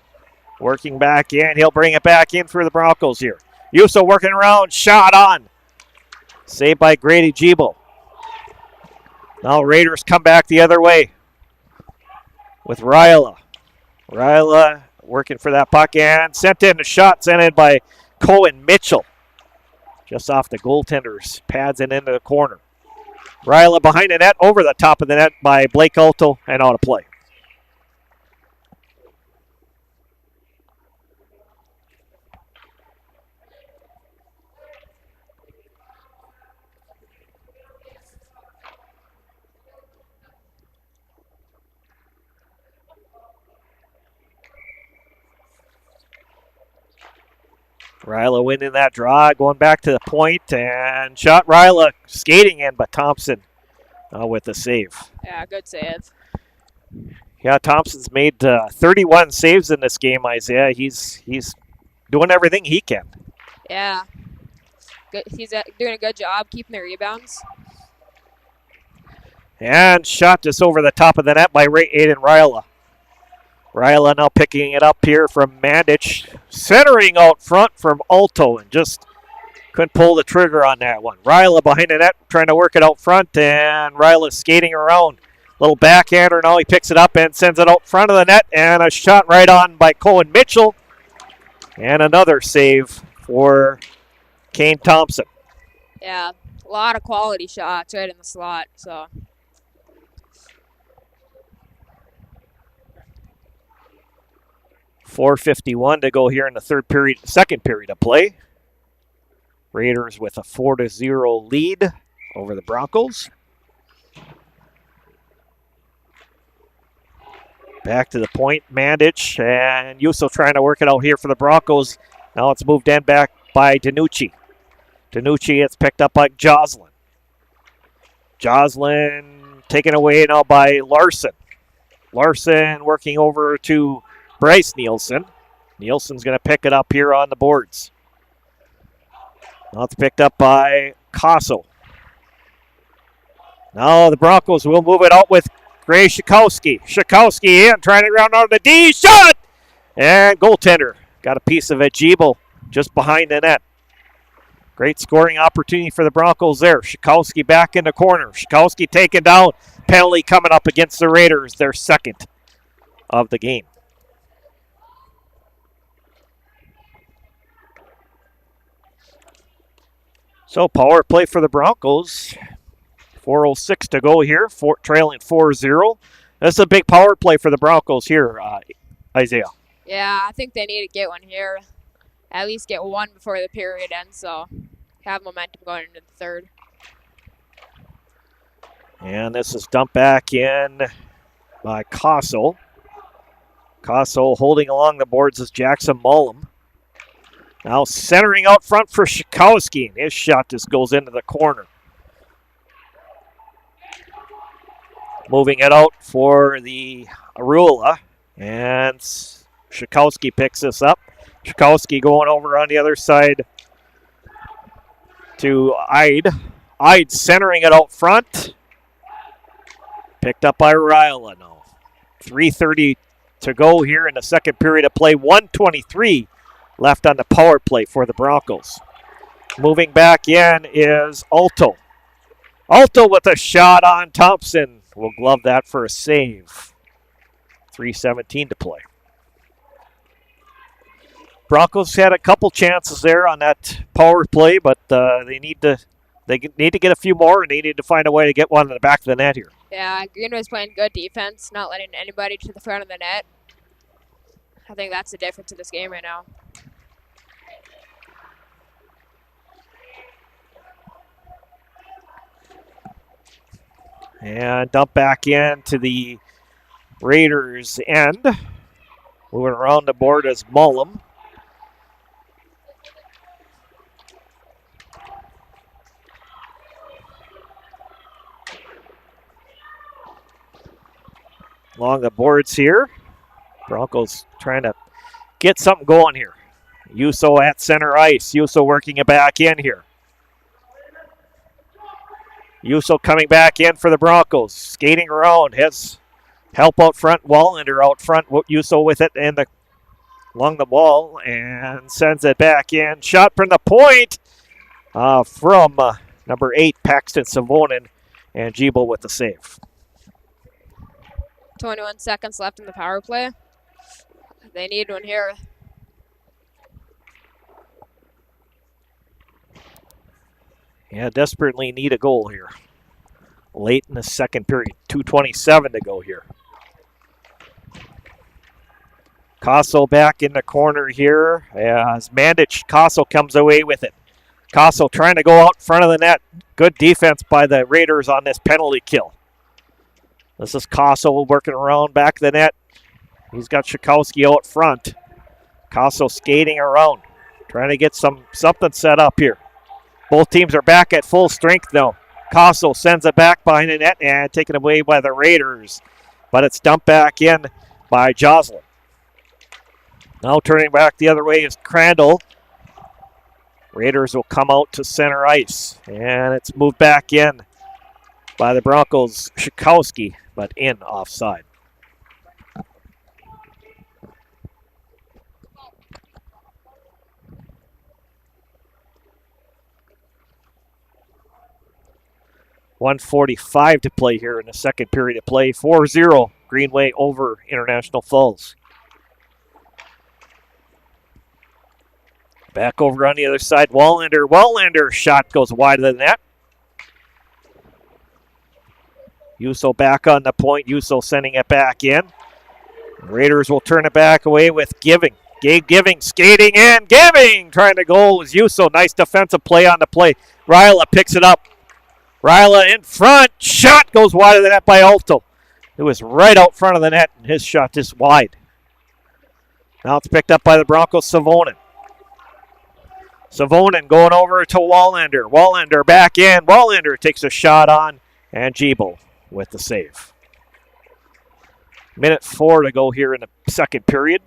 Working back in. He'll bring it back in for the Broncos here. Yuso working around. Shot on. Saved by Grady Giebel. Now Raiders come back the other way with Ryla. Ryla working for that puck and sent in. A shot sent in by Cohen Mitchell. Just off the goaltender's pads and into the corner. Ryla behind the net, over the top of the net by Blake Alto, and out of play. Ryla winning that draw, going back to the point, and shot Ryla skating in, but Thompson with the save. Yeah, good save. Yeah, Thompson's made 31 saves in this game, Isaiah. He's doing everything he can. Yeah. Good. He's doing a good job keeping the rebounds. And shot just over the top of the net by Aiden Ryla. Ryla now picking it up here from Mandich. Centering out front from Alto and just couldn't pull the trigger on that one. Ryla behind the net trying to work it out front, and Ryla skating around. Little backhander, now he picks it up and sends it out front of the net, and a shot right on by Cohen Mitchell. And another save for Kane Thompson. Yeah, a lot of quality shots right in the slot, so... 4:51 to go here in the second period of play. Raiders with a 4-0 lead over the Broncos. Back to the point, Mandich and Yuso trying to work it out here for the Broncos. Now it's moved in back by Danucci. Danucci, it's picked up by Joslin. Joslin taken away now by Larson. Larson working over to Bryce Nielsen. Nielsen's going to pick it up here on the boards. Now it's picked up by Casso. Now the Broncos will move it out with Gray Shakowski. Shakowski in, trying to round out the D. Shot! And goaltender got a piece of it. Jebel just behind the net. Great scoring opportunity for the Broncos there. Shikowski back in the corner. Shikowski taken down. Penalty coming up against the Raiders, their second of the game. So power play for the Broncos. 4:06 to go here, trailing 4-0. That's a big power play for the Broncos here, Isaiah. Yeah, I think they need to get one here. At least get one before the period ends, so have momentum going into the third. And this is dumped back in by Kossel. Kossel holding along the boards is Jackson Mullum. Now centering out front for Shikowski. His shot just goes into the corner. Moving it out for the Arula. And Shikowski picks this up. Shikowski going over on the other side to Ide. Ide centering it out front. Picked up by Ryla now. 3:30 to go here in the second period of play. 1:23 left on the power play for the Broncos. Moving back in is Alto. Alto with a shot on Thompson. We'll glove that for a save. 3:17 to play. Broncos had a couple chances there on that power play, but they need to get a few more, and they need to find a way to get one in the back of the net here. Yeah, Greenway's playing good defense, not letting anybody to the front of the net. I think that's the difference in this game right now. And dump back into the Raiders' end. Moving around the board is Mullum. Along the boards here. Broncos trying to get something going here. Yuso at center ice. Yuso working it back in here. Yuso coming back in for the Broncos. Skating around. Has help out front. Wallander out front. Yuso with it and along the wall. And sends it back in. Shot from the point from number 8, Paxton Savonin. And Jebel with the save. 21 seconds left in the power play. They need one here. Yeah, desperately need a goal here. Late in the second period. 2:27 to go here. Kossel back in the corner here as Mandich. Kossel comes away with it. Kossel trying to go out front of the net. Good defense by the Raiders on this penalty kill. This is Kossel working around back of the net. He's got Shikowski out front. Kossel skating around, trying to get something set up here. Both teams are back at full strength though. Kossel sends it back behind the net and taken away by the Raiders. But it's dumped back in by Joslin. Now turning back the other way is Crandall. Raiders will come out to center ice. And it's moved back in by the Broncos, Shikowski, but in offside. .145 to play here in the second period of play. 4-0 Greenway over International Falls. Back over on the other side, Wallander. Wallander shot goes wide of the net. Yuso back on the point. Yuso sending it back in. Raiders will turn it back away with Giving. Giving skating in. Giving trying to goal was Yuso. Nice defensive play on the play. Ryla picks it up. Ryla in front. Shot goes wide of the net by Alto. It was right out front of the net, and his shot just wide. Now it's picked up by the Broncos, Savonin. Savonin going over to Wallander. Wallander back in. Wallander takes a shot on, and Jebel with the save. Minute 4 to go here in the second period.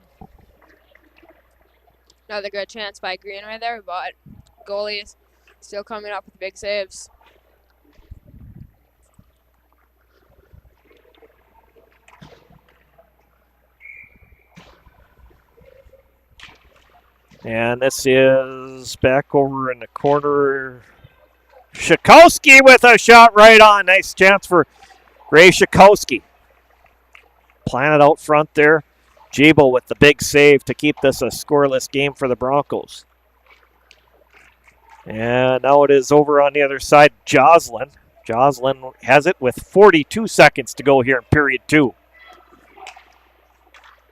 Another good chance by Greenway there, but goalie is still coming up with big saves. And this is back over in the corner. Shakowski with a shot right on. Nice chance for Ray Shakowski. Planted out front there. Jabo with the big save to keep this a scoreless game for the Broncos. And now it is over on the other side, Joslin. Joslin has it with 42 seconds to go here in period 2.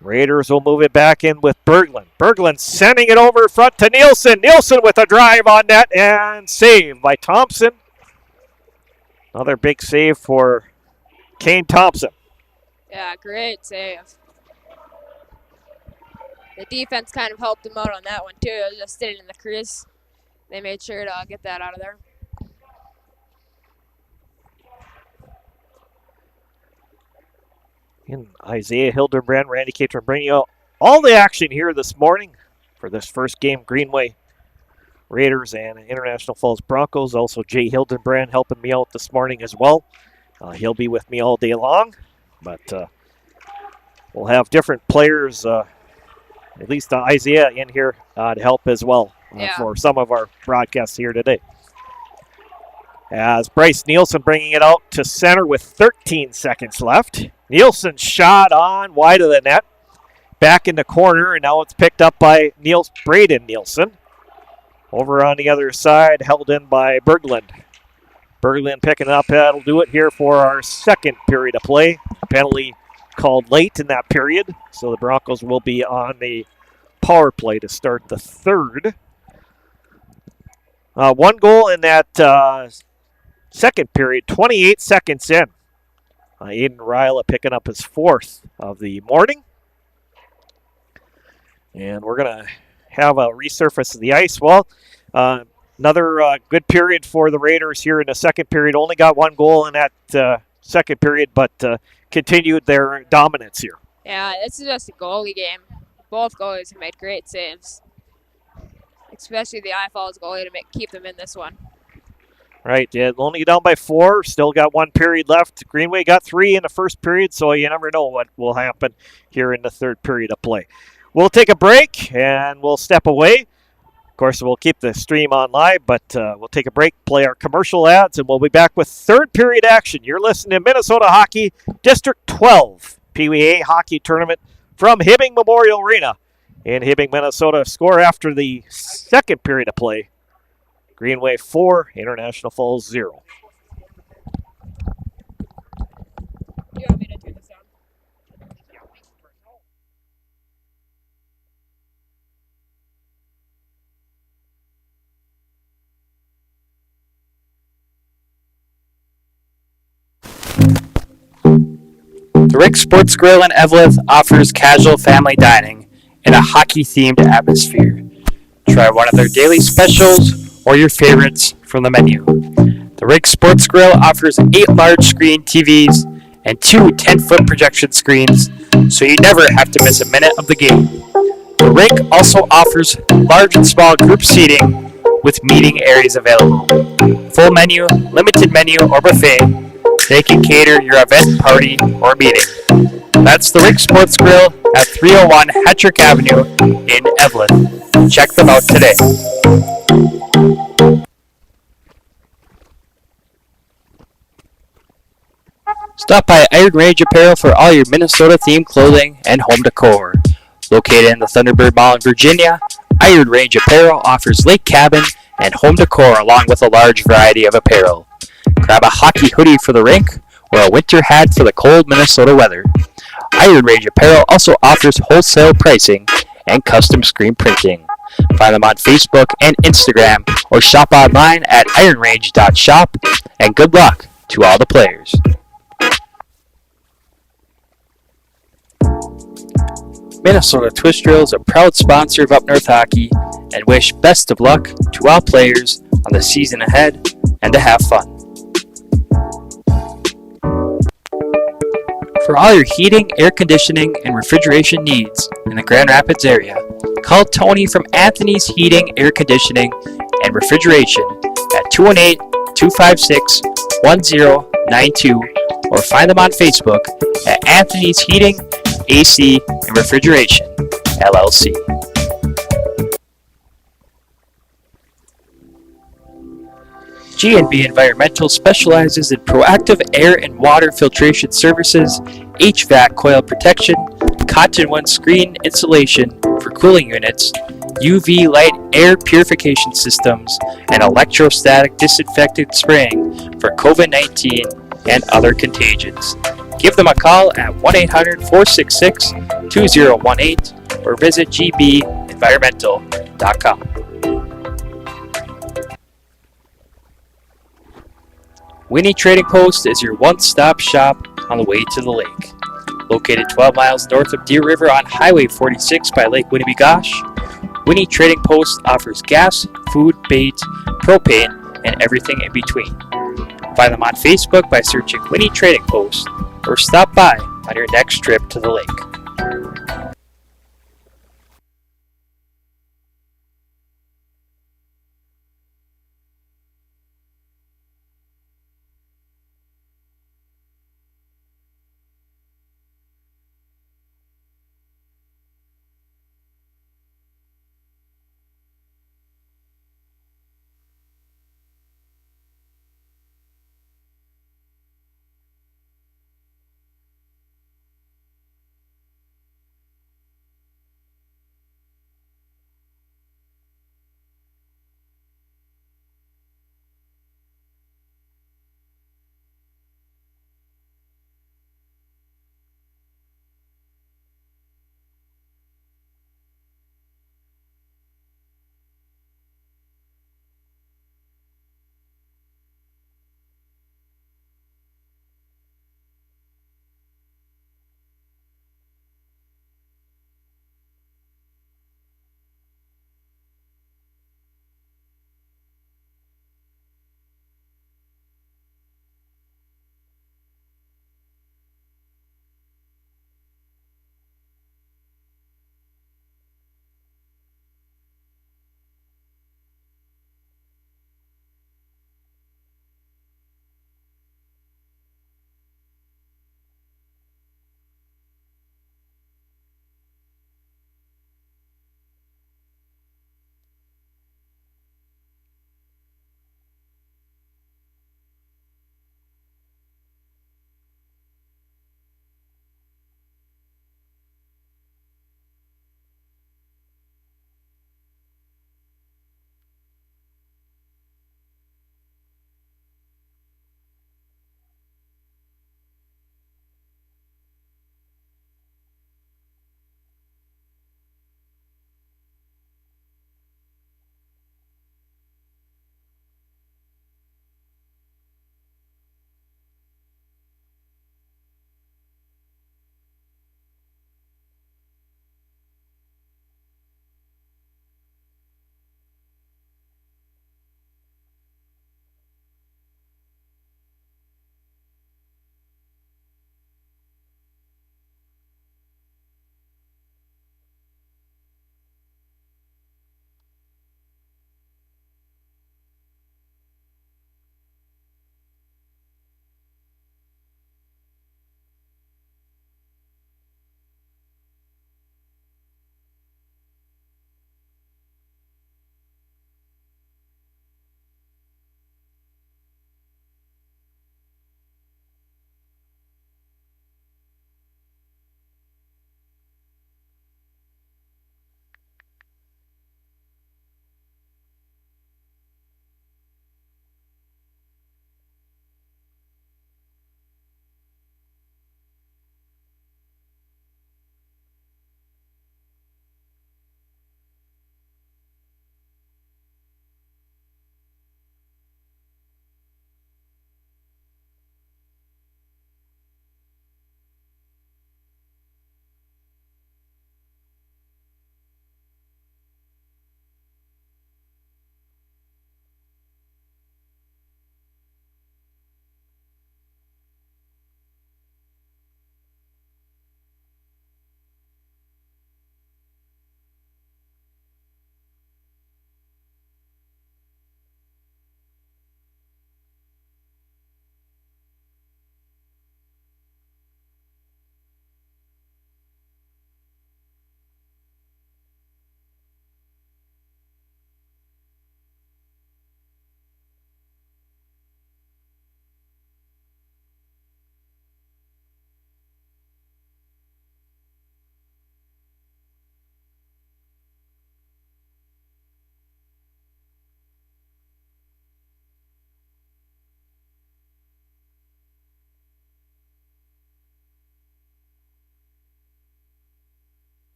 Raiders will move it back in with Berglund. Berglund sending it over front to Nielsen. Nielsen with a drive on net and save by Thompson. Another big save for Kane Thompson. Yeah, great save. The defense kind of helped him out on that one, too. It was just sitting in the crease. They made sure to get that out of there. And Isaiah Hildenbrand, Randy Catron bringing you all the action here this morning for this first game, Greenway Raiders and International Falls Broncos. Also, Jay Hildenbrand helping me out this morning as well. He'll be with me all day long, but we'll have different players, at least Isaiah in here to help as well for some of our broadcasts here today. As Bryce Nielsen bringing it out to center with 13 seconds left. Nielsen shot on wide of the net. Back in the corner, and now it's picked up by Braden Nielsen. Over on the other side, held in by Berglund. Berglund picking it up. That'll do it here for our second period of play. Penalty called late in that period, so the Broncos will be on the power play to start the third. One goal in that second period, 28 seconds in. Aiden Ryla picking up his fourth of the morning. And we're going to have a resurface of the ice. Well, another good period for the Raiders here in the second period. Only got one goal in that second period, but continued their dominance here. Yeah, this is just a goalie game. Both goalies have made great saves, especially the I-Falls goalie to keep them in this one. Right, yeah, only down by 4. Still got one period left. Greenway got 3 in the first period, so you never know what will happen here in the third period of play. We'll take a break, and we'll step away. Of course, we'll keep the stream on live, but we'll take a break, play our commercial ads, and we'll be back with third period action. You're listening to Minnesota Hockey District 12 Peewee A Hockey Tournament from Hibbing Memorial Arena in Hibbing, Minnesota. Score after the second period of play. Greenway 4, International Falls 0. You want me to turn this on? The Rick Sports Grill in Eveleth offers casual family dining in a hockey-themed atmosphere. Try one of their daily specials or your favorites from the menu. The Rick Sports Grill offers 8 large-screen TVs and 2 10-foot projection screens, so you never have to miss a minute of the game. The Rick also offers large and small group seating with meeting areas available. Full menu, limited menu, or buffet, they can cater your event, party, or meeting. That's the Rick Sports Grill at 301 Hattrick Avenue in Evelyn. Check them out today. Stop by Iron Range Apparel for all your Minnesota-themed clothing and home decor. Located in the Thunderbird Mall in Virginia, Iron Range Apparel offers lake cabin and home decor along with a large variety of apparel. Grab a hockey hoodie for the rink or a winter hat for the cold Minnesota weather. Iron Range Apparel also offers wholesale pricing and custom screen printing. Find them on Facebook and Instagram or shop online at ironrange.shop, and good luck to all the players. Minnesota Twist Drill is a proud sponsor of Up North Hockey and wish best of luck to all players on the season ahead and to have fun. For all your heating, air conditioning, and refrigeration needs in the Grand Rapids area, call Tony from Anthony's Heating, Air Conditioning, and Refrigeration at 218-256-1092 or find them on Facebook at Anthony's Heating, AC, and Refrigeration, LLC. G&B Environmental specializes in proactive air and water filtration services, HVAC coil protection, cotton one screen insulation for cooling units, UV light air purification systems, and electrostatic disinfectant spraying for COVID-19 and other contagions. Give them a call at 1-800-466-2018 or visit gbenvironmental.com. Winnie Trading Post is your one-stop shop on the way to the lake. Located 12 miles north of Deer River on Highway 46 by Lake Winnebagosh, Winnie Trading Post offers gas, food, bait, propane, and everything in between. Find them on Facebook by searching Winnie Trading Post or stop by on your next trip to the lake.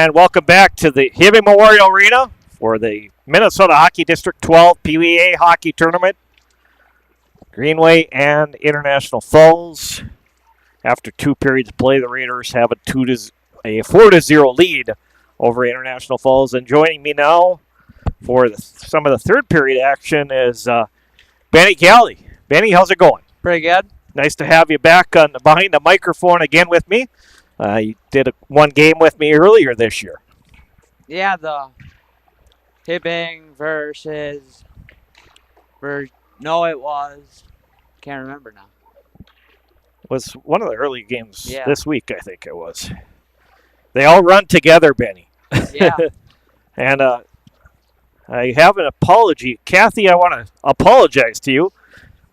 And welcome back to the Hibbing Memorial Arena for the Minnesota Hockey District 12 Peewee Hockey Tournament. Greenway and International Falls. After 2 periods of play, the Raiders have a 4-0 lead over International Falls. And joining me now for some of the third period action is Benny Galley. Benny, how's it going? Pretty good. Nice to have you back behind the microphone again with me. You did one game with me earlier this year. Yeah, the Hibbing versus... No, it was... Can't remember now. It was one of the early games this week, I think it was. They all run together, Benny. Yeah. And I have an apology. Kathy, I want to apologize to you.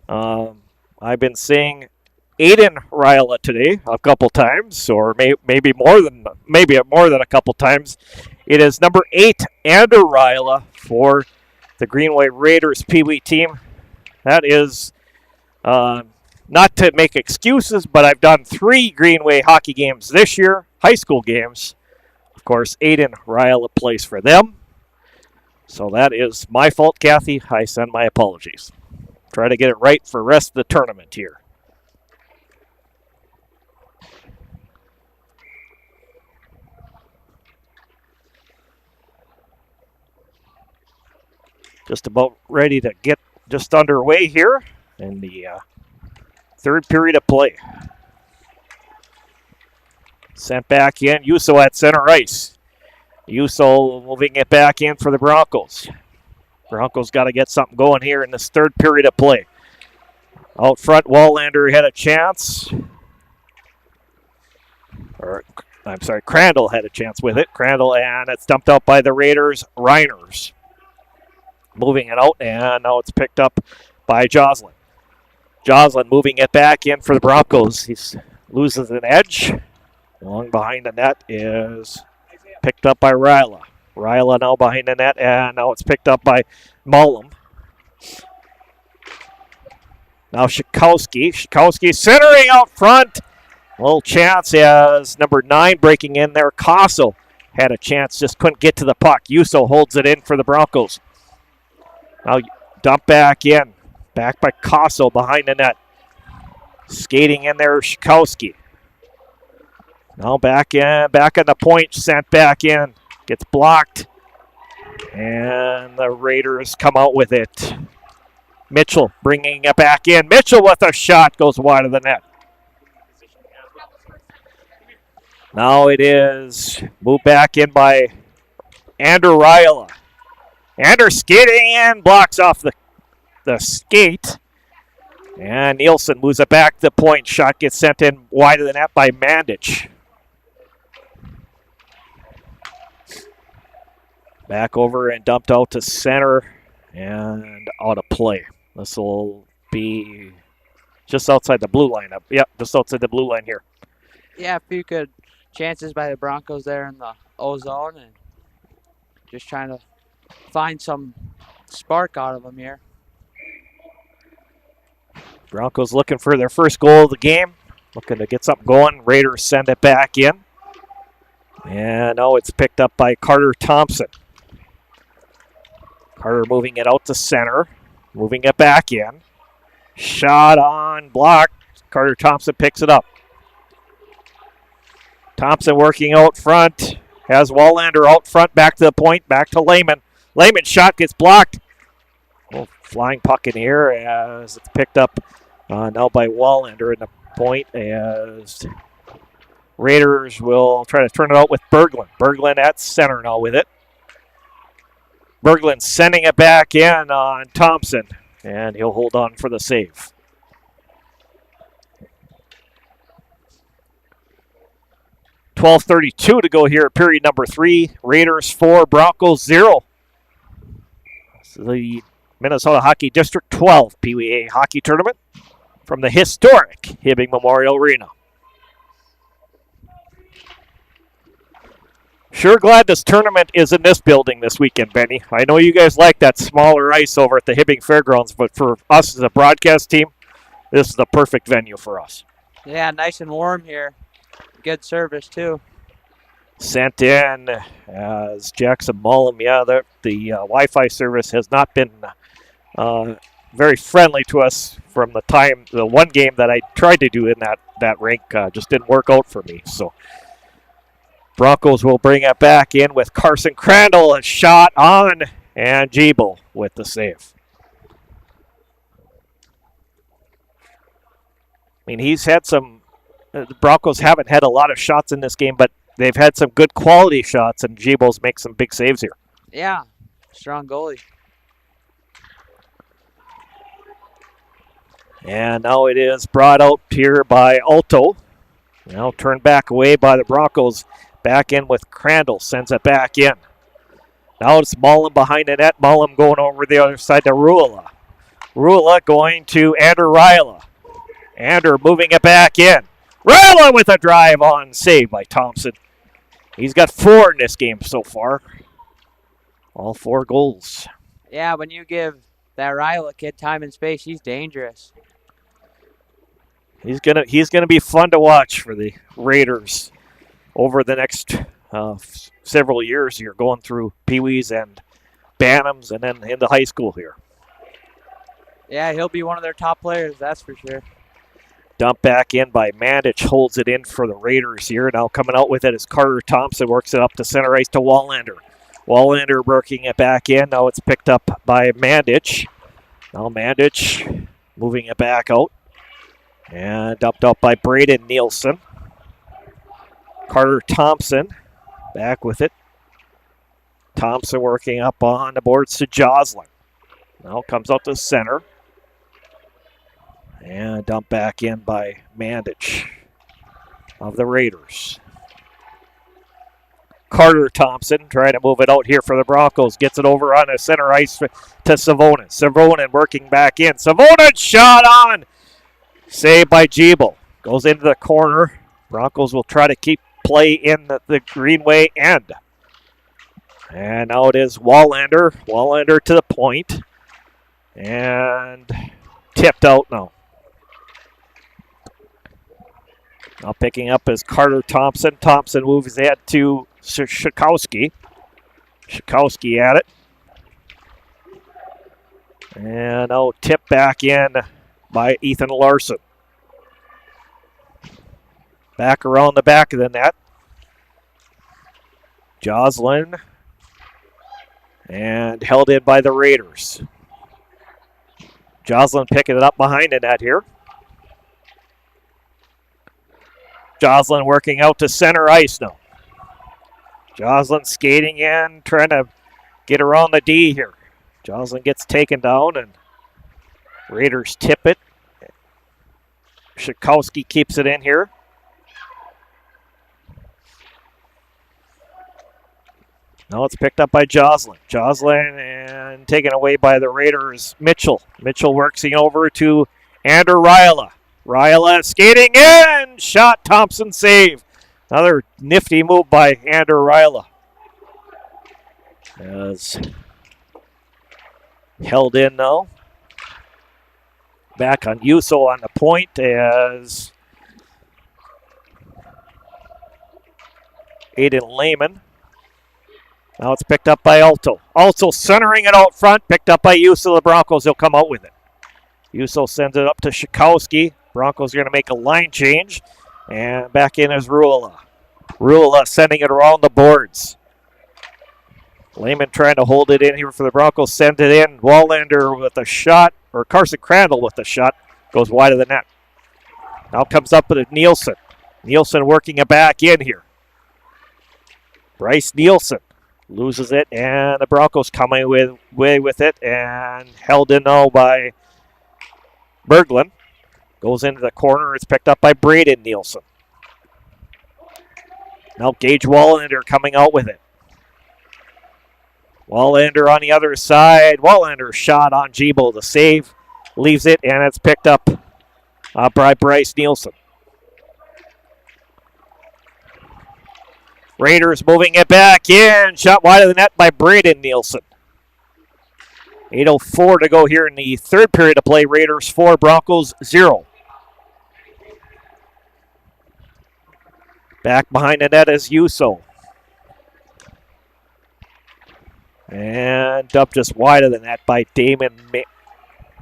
I've been saying Aiden Ryla today a couple times, or maybe more than a couple times. It is number 8, Andrew Ryla, for the Greenway Raiders Peewee team. That is not to make excuses, but I've done 3 Greenway hockey games this year, high school games. Of course, Aiden Ryla plays for them. So that is my fault, Kathy. I send my apologies. Try to get it right for the rest of the tournament here. Just about ready to get just underway here in the third period of play. Sent back in. Yuso at center ice. Yuso moving it back in for the Broncos. Broncos got to get something going here in this third period of play. Out front, Wallander had a chance. Crandall had a chance with it. Crandall, and it's dumped out by the Raiders. Reiners moving it out, and now it's picked up by Joslin. Joslin moving it back in for the Broncos. He loses an edge. Long behind the net is picked up by Ryla. Ryla now behind the net, and now it's picked up by Mullum. Now Shikowski. Shikowski centering out front. A little chance as number 9 breaking in there. Kosso had a chance, just couldn't get to the puck. Yuso holds it in for the Broncos. Now dump back in. Back by Kosso behind the net. Skating in there, Shikowski. Now back in the point, sent back in. Gets blocked. And the Raiders come out with it. Mitchell bringing it back in. Mitchell with a shot goes wide of the net. Now it is moved back in by Andrew Ryla. Andrew skating in, blocks off the skate. And Nielsen moves it back to the point. Shot gets sent in wide of the net by Mandich. Back over and dumped out to center and out of play. This will be just outside the blue line. Yep, just outside the blue line here. Yeah, a few good chances by the Broncos there in the O-zone, and just trying to find some spark out of them here. Broncos looking for their first goal of the game. Looking to get something going. Raiders send it back in. And now it's picked up by Carter Thompson. Carter moving it out to center. Moving it back in. Shot on block. Carter Thompson picks it up. Thompson working out front. Has Wallander out front. Back to the point. Back to Lehman. Lehman's shot gets blocked. Well, flying puck in here as it's picked up now by Wallander in the point as Raiders will try to turn it out with Berglund. Berglund at center now with it. Berglund sending it back in on Thompson, and he'll hold on for the save. .12:32 to go here at period number 3. Raiders 4, Broncos 0. The Minnesota Hockey District 12 Peewee Hockey Tournament from the historic Hibbing Memorial Arena. Sure glad this tournament is in this building this weekend, Benny. I know you guys like that smaller ice over at the Hibbing Fairgrounds, but for us as a broadcast team, this is the perfect venue for us. Yeah, nice and warm here. Good service, too. sent in as Jackson Mullum. Yeah, the Wi-Fi service has not been very friendly to us from the one game that I tried to do in that rink. Just didn't work out for me. So Broncos will bring it back in with Carson Crandall, a shot on, and Jeeble with the save. I mean, he's had some. The Broncos haven't had a lot of shots in this game, but they've had some good quality shots, and Jeeble's make some big saves here. Yeah, strong goalie. And now it is brought out here by Alto. Now turned back away by the Broncos. Back in with Crandall, sends it back in. Now it's Mullum behind the net. Mullum going over the other side to Ruola. Ruola going to Ander Ryla. Ander moving it back in. Ryla with a drive on, save by Thompson. He's got 4 in this game so far. All 4 goals. Yeah, when you give that Ryla kid time and space, he's dangerous. He's gonna be fun to watch for the Raiders over the next several years here, going through Peewees and Bantams and then into high school here. Yeah, he'll be one of their top players, that's for sure. Dump back in by Mandich, holds it in for the Raiders here. Now coming out with it is Carter Thompson, works it up to center ice to Wallander. Wallander working it back in. Now it's picked up by Mandich. Now Mandich moving it back out. And dumped out by Braden Nielsen. Carter Thompson back with it. Thompson working up on the boards to Joslin. Now comes out to center. And dumped back in by Mandich of the Raiders. Carter Thompson trying to move it out here for the Broncos. Gets it over on the center ice to Savonin. Savonin working back in. Savonin shot on. Saved by Jeeble. Goes into the corner. Broncos will try to keep play in the Greenway end. And now it is Wallander. Wallander to the point. And tipped out now. Now picking up is Carter Thompson. Thompson moves ahead to Shikowski. Shikowski at it. And now tipped back in by Ethan Larson. Back around the back of the net. Joslin. And held in by the Raiders. Joslin picking it up behind the net here. Joslin working out to center ice now. Joslin skating in, trying to get around the D here. Joslin gets taken down and Raiders tip it. Shikowski keeps it in here. Now it's picked up by Joslin. Joslin and taken away by the Raiders, Mitchell. Mitchell works over to Ander Ryla. Ryla skating in. Shot, Thompson save. Another nifty move by Ander Ryla. As held in now. Back on Yuso on the point as Aiden Lehman. Now it's picked up by Alto. Also centering it out front, picked up by Yuso. The Broncos will come out with it. Yuso sends it up to Shikowski. Broncos are going to make a line change. And back in is Ruola. Ruola sending it around the boards. Lehman trying to hold it in here for the Broncos. Send it in. Wallander with a shot, or Carson Crandall with a shot. Goes wide of the net. Now comes up with Nielsen. Nielsen working it back in here. Bryce Nielsen loses it, and the Broncos coming away with it, and held in now by Berglund. Goes into the corner. It's picked up by Braden Nielsen. Now Gage Wallander coming out with it. Wallander on the other side. Wallander shot on Jeeble. The save leaves it, and it's picked up by Bryce Nielsen. Raiders moving it back in. Shot wide of the net by Braden Nielsen. 8:04 to go here in the third period of play. Raiders 4, Broncos 0. Back behind the net is Yuso. And dumped just wider than that by Damon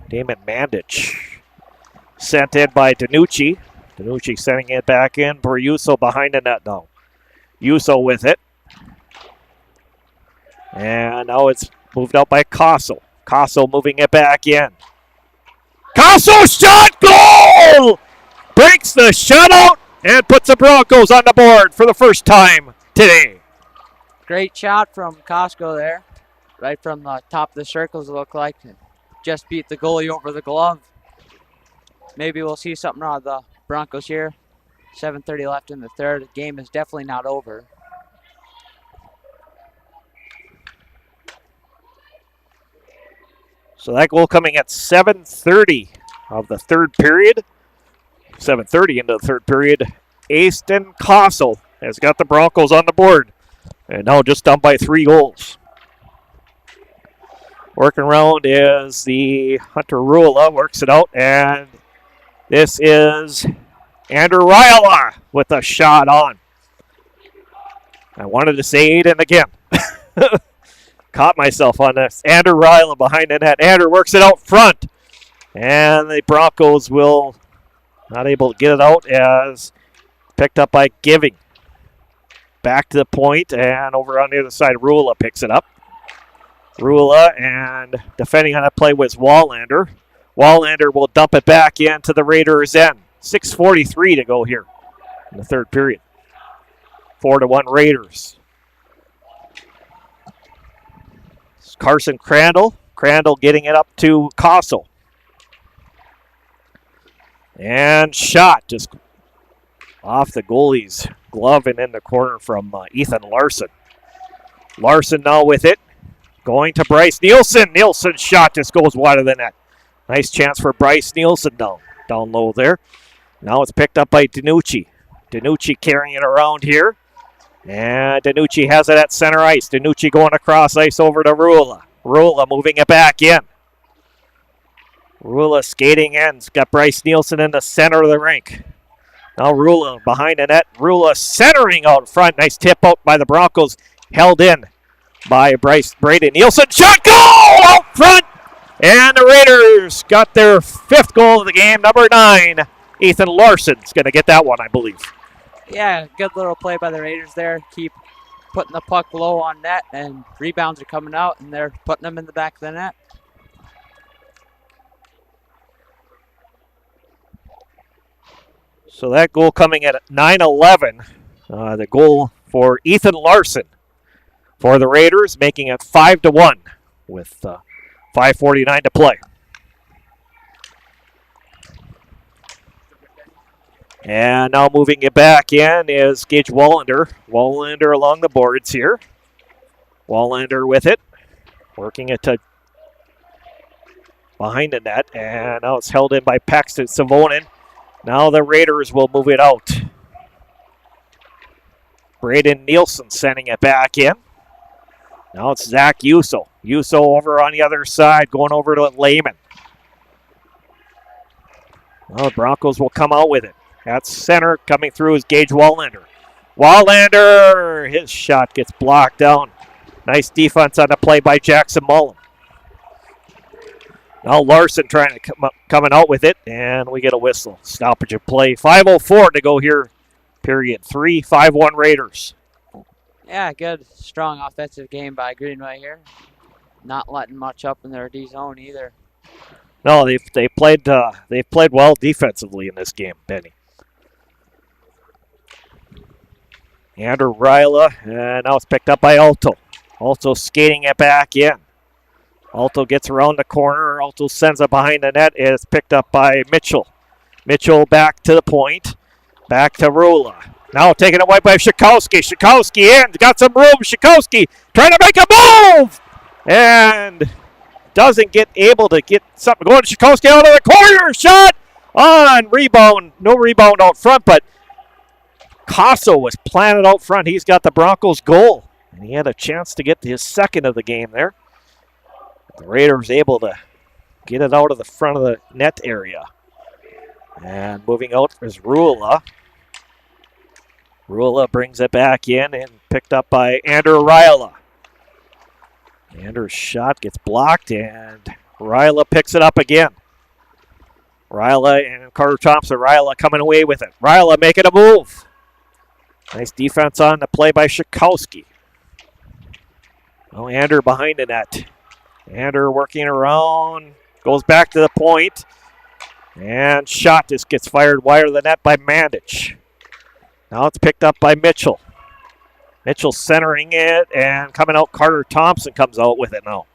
Mandich. Sent in by Danucci. Danucci sending it back in for Yuso behind the net now. Yuso with it. And now it's moved out by Kossel. Kossel moving it back in. Kossel shot goal! Breaks the shutout and puts the Broncos on the board for the first time today. Great shot from Costco there. Right from the top of the circles, it looked like. Just beat the goalie over the glove. Maybe we'll see something out of the Broncos here. 7:30 left in the third. The game is definitely not over. So that goal coming at 7:30 of the third period. 7:30 into the third period. Aston Kossel has got the Broncos on the board. And now just down by 3 goals. Working around is the Hunter Rula. Works it out. And this is Andrew Ryla with a shot on. I wanted to say Aiden again. Caught myself on this. Andrew Ryla behind the net. Andrew works it out front. And the Broncos will not able to get it out as picked up by Giving. Back to the point and over on the other side, Rula picks it up. Rula and defending on that play was Wallander. Wallander will dump it back into the Raiders' end. 6:43 to go here in the third period. 4-1 Raiders. Carson Crandall. Crandall getting it up to Kossel. And shot just off the goalie's glove and in the corner from Ethan Larson. Larson now with it. Going to Bryce Nielsen. Nielsen's shot just goes wider than that. Nice chance for Bryce Nielsen down low there. Now it's picked up by Danucci. Danucci carrying it around here. And Danucci has it at center ice. Danucci going across ice over to Rula. Rula moving it back in. Rula skating in. It's got Bryce Nielsen in the center of the rink. Now Rula behind the net. Rula centering out front. Nice tip out by the Broncos. Held in by Braden Nielsen. Shot goal out front. And the Raiders got their 5th goal of the game. Number 9, Ethan Larson's going to get that one, I believe. Yeah, good little play by the Raiders there. Keep putting the puck low on net, and rebounds are coming out, and they're putting them in the back of the net. So that goal coming at 9:11. The goal for Ethan Larson for the Raiders, making it 5-1 with 5:49 to play. And now moving it back in is Gage Wallander. Wallander along the boards here. Wallander with it. Working it to behind the net. And now it's held in by Paxton Savonin. Now the Raiders will move it out. Braden Nielsen sending it back in. Now it's Zach Yuso. Yuso over on the other side, going over to Lehman. Well, the Broncos will come out with it. At center, coming through is Gage Wallander. Wallander, his shot gets blocked down. Nice defense on the play by Jackson Mullen. Now Larson trying to coming out with it, and we get a whistle. Stoppage of play. 5:04 to go here. Period 3, 5-1 Raiders. Yeah, good, strong offensive game by Greenway here. Not letting much up in their D zone either. No, they played well defensively in this game, Benny. Andrew Ryla, and now it's picked up by Alto. Alto skating it back in. Alto gets around the corner. Alto sends it behind the net. It's picked up by Mitchell. Mitchell back to the point. Back to Rula. Now taken away by Shikowski. Shikowski in. Got some room. Shikowski trying to make a move. And doesn't get able to get something going. Shikowski out of the corner. Shot on rebound. No rebound out front, but Kossel was planted out front. He's got the Broncos goal. And he had a chance to get his 2nd of the game there. The Raiders able to get it out of the front of the net area. And moving out is Rula. Rula brings it back in and picked up by Andrew Ryla. Anders' shot gets blocked, and Ryla picks it up again. Ryla and Carter Thompson. Ryla coming away with it. Ryla making a move. Nice defense on the play by Shikowski. Oh, Ander behind the net. Ander working around. Goes back to the point. And shot just gets fired wide of the net by Mandich. Now it's picked up by Mitchell. Mitchell centering it and coming out. Carter Thompson comes out with it now.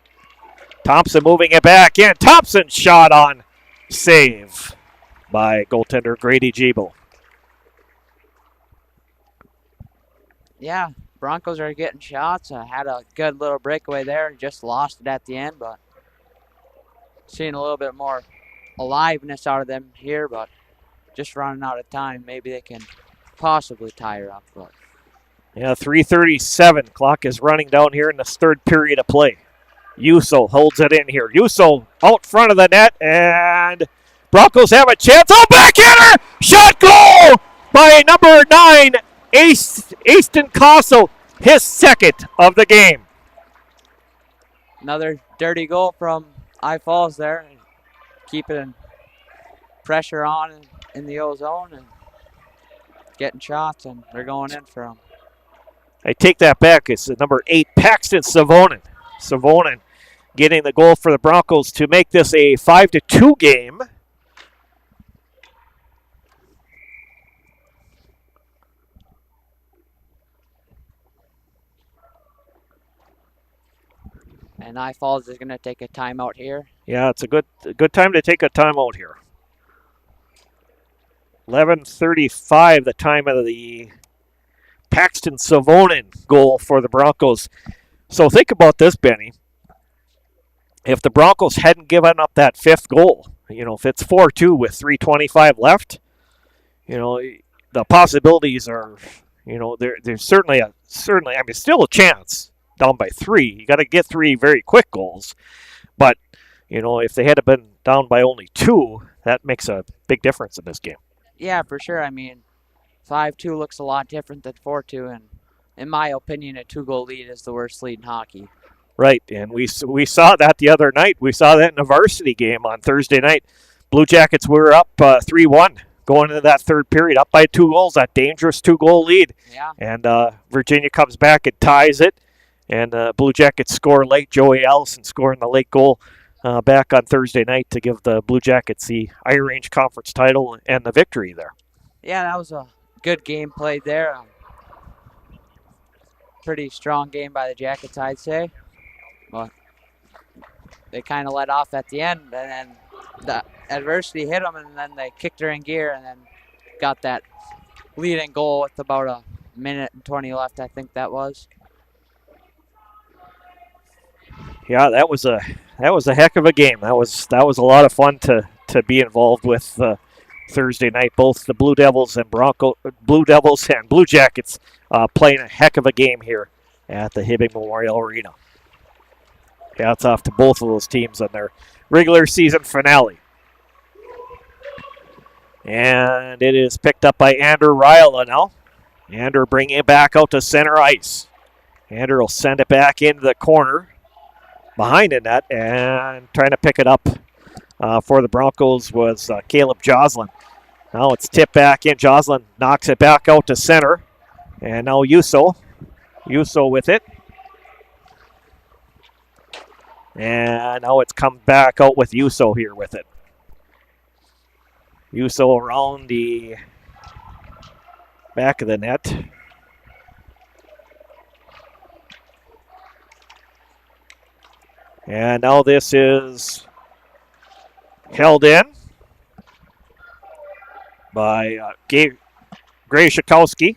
Thompson moving it back in. Thompson shot on save by goaltender Grady Giebel. Yeah, Broncos are getting shots. I had a good little breakaway there. Just lost it at the end, but seeing a little bit more aliveness out of them here, but just running out of time. Maybe they can possibly tie her up. But yeah, 3:37. Clock is running down here in this third period of play. Yuso holds it in here. Yuso out front of the net, and Broncos have a chance. Oh, backhander! Shot goal by number 9, Easton Castle, his second of the game. another dirty goal from I Falls there. Keeping pressure on in the O zone and getting shots, and they're going in for them. I take that back. It's the number 8, Paxton Savonin. Savonin getting the goal for the Broncos to make this a 5-2 game. And I Falls is going to take a timeout here. Yeah, it's a good time to take a timeout here. 11:35, the time of the Paxton Savonin goal for the Broncos. So think about this, Benny. If the Broncos hadn't given up that 5th goal, if it's 4-2 with 3:25 left, the possibilities are, there's certainly, still a chance down by 3. You got to get 3 very quick goals. But, if they had been down by only 2, that makes a big difference in this game. Yeah, for sure. 5-2 looks a lot different than 4-2, and in my opinion, a 2-goal lead is the worst lead in hockey. Right, and we saw that the other night. We saw that in a varsity game on Thursday night. Blue Jackets were up 3-1 going into that third period, up by 2 goals, that dangerous 2-goal lead. Yeah. And Virginia comes back and ties it, and Blue Jackets score late. Joey Allison scoring the late goal back on Thursday night to give the Blue Jackets the Iron Range Conference title and the victory there. Yeah, that was a good game played there. Pretty strong game by the Jackets, I'd say. But they kind of let off at the end, and then the adversity hit them, and then they kicked her in gear, and then got that leading goal with about a minute and 20 left, I think that was. Yeah, that was a heck of a game. That was a lot of fun to be involved with Thursday night. Both the Blue Devils and Blue Jackets playing a heck of a game here at the Hibbing Memorial Arena. Hats off to both of those teams on their regular season finale. And it is picked up by Ander Ryla now. Ander bringing it back out to center ice. Ander will send it back into the corner behind the net, and trying to pick it up for the Broncos was Caleb Joslin. Now it's tipped back in. Joslin knocks it back out to center. And now Yuso with it. And now it's come back out with Yuso here with it. Yuso around the back of the net. And now this is held in by Gray Shikowski.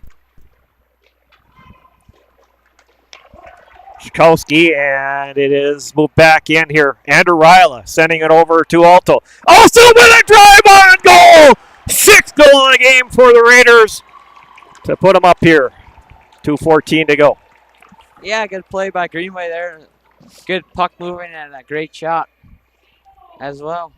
And it is moved back in here. Ander Ryla sending it over to Alto. Also with a drive on goal! 6th goal in the game for the Raiders to put them up here. 2:14 to go. Yeah, good play by Greenway there. Good puck moving and a great shot as well.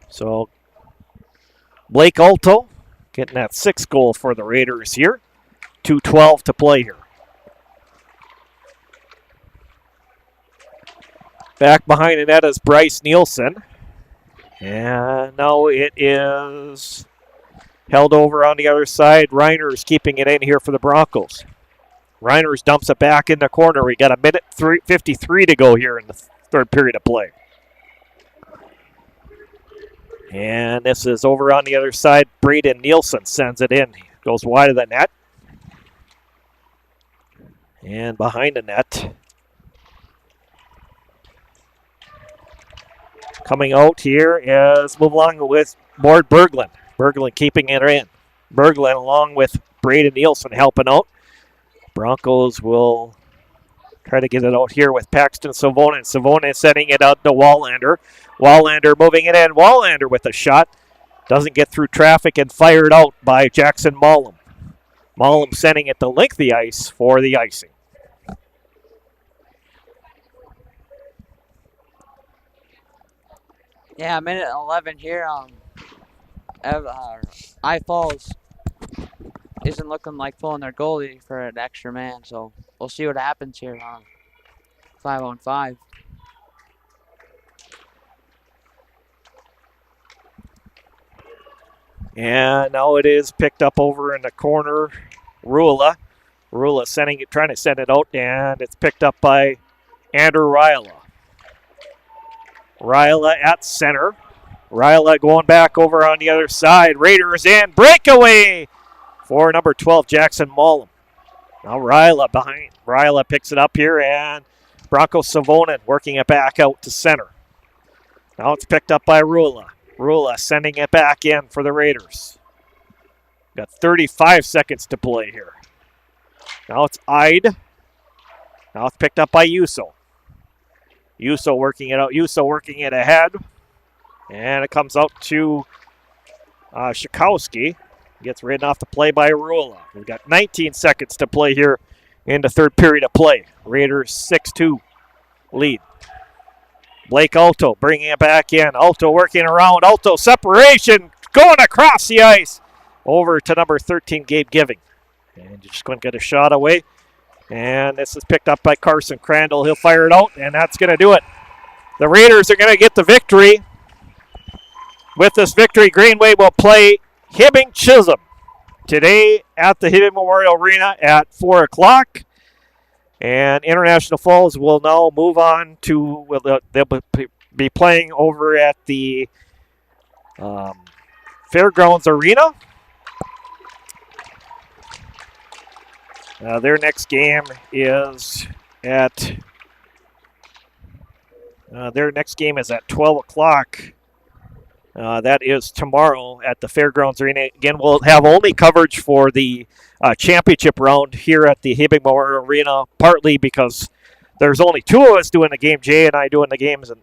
So Blake Alto getting that 6th goal for the Raiders here. 2:12 to play here. Back behind the net is Bryce Nielsen. And now it is held over on the other side. Reiners keeping it in here for the Broncos. Reiners dumps it back in the corner. We got a minute 53 to go here in the third period of play. And this is over on the other side. Braden Nielsen sends it in. Goes wide of the net. And behind the net. Coming out here is move along with Mort Berglund. Berglund keeping it in. Berglund along with Braden Nielsen helping out. Broncos will try to get it out here with Paxton Savonin. Savonin setting it out to Wallander. Wallander moving it in. Wallander with a shot. Doesn't get through traffic and fired out by Jackson Mollum. Mollum sending it to length the ice for the icing. Yeah, minute 11 here. I Falls isn't looking like pulling their goalie for an extra man, so we'll see what happens here on 5-on-5. And now it is picked up over in the corner. Rula trying to send it out, and it's picked up by Andrew Ryla. Ryla at center. Ryla going back over on the other side. Raiders in. Breakaway for number 12, Jackson Mollum. Now Ryla behind. Ryla picks it up here, and Bronco Savonin working it back out to center. Now it's picked up by Rula. Rula sending it back in for the Raiders. Got 35 seconds to play here. Now it's Ide. Now it's picked up by Yuso. Yuso working it out. Yuso working it ahead. And it comes out to Shikowski. Gets ridden off the play by Rula. We've got 19 seconds to play here in the third period of play. Raiders 6-2 lead. Blake Alto bringing it back in. Alto working around. Alto separation. Going across the ice. Over to number 13, Gabe Giving. And just going to get a shot away. And this is picked up by Carson Crandall. He'll fire it out, and that's going to do it. The Raiders are going to get the victory. With this victory, Greenway will play Hibbing Chisholm today at the Hibbing Memorial Arena at 4 o'clock. And International Falls will now move on to, they'll be playing over at the Fairgrounds Arena. Their next game is at 12 o'clock. That is tomorrow at the Fairgrounds Arena. Again, we'll have only coverage for the championship round here at the Hibbing Memorial Arena, partly because there's only two of us doing the game, Jay and I doing the games, and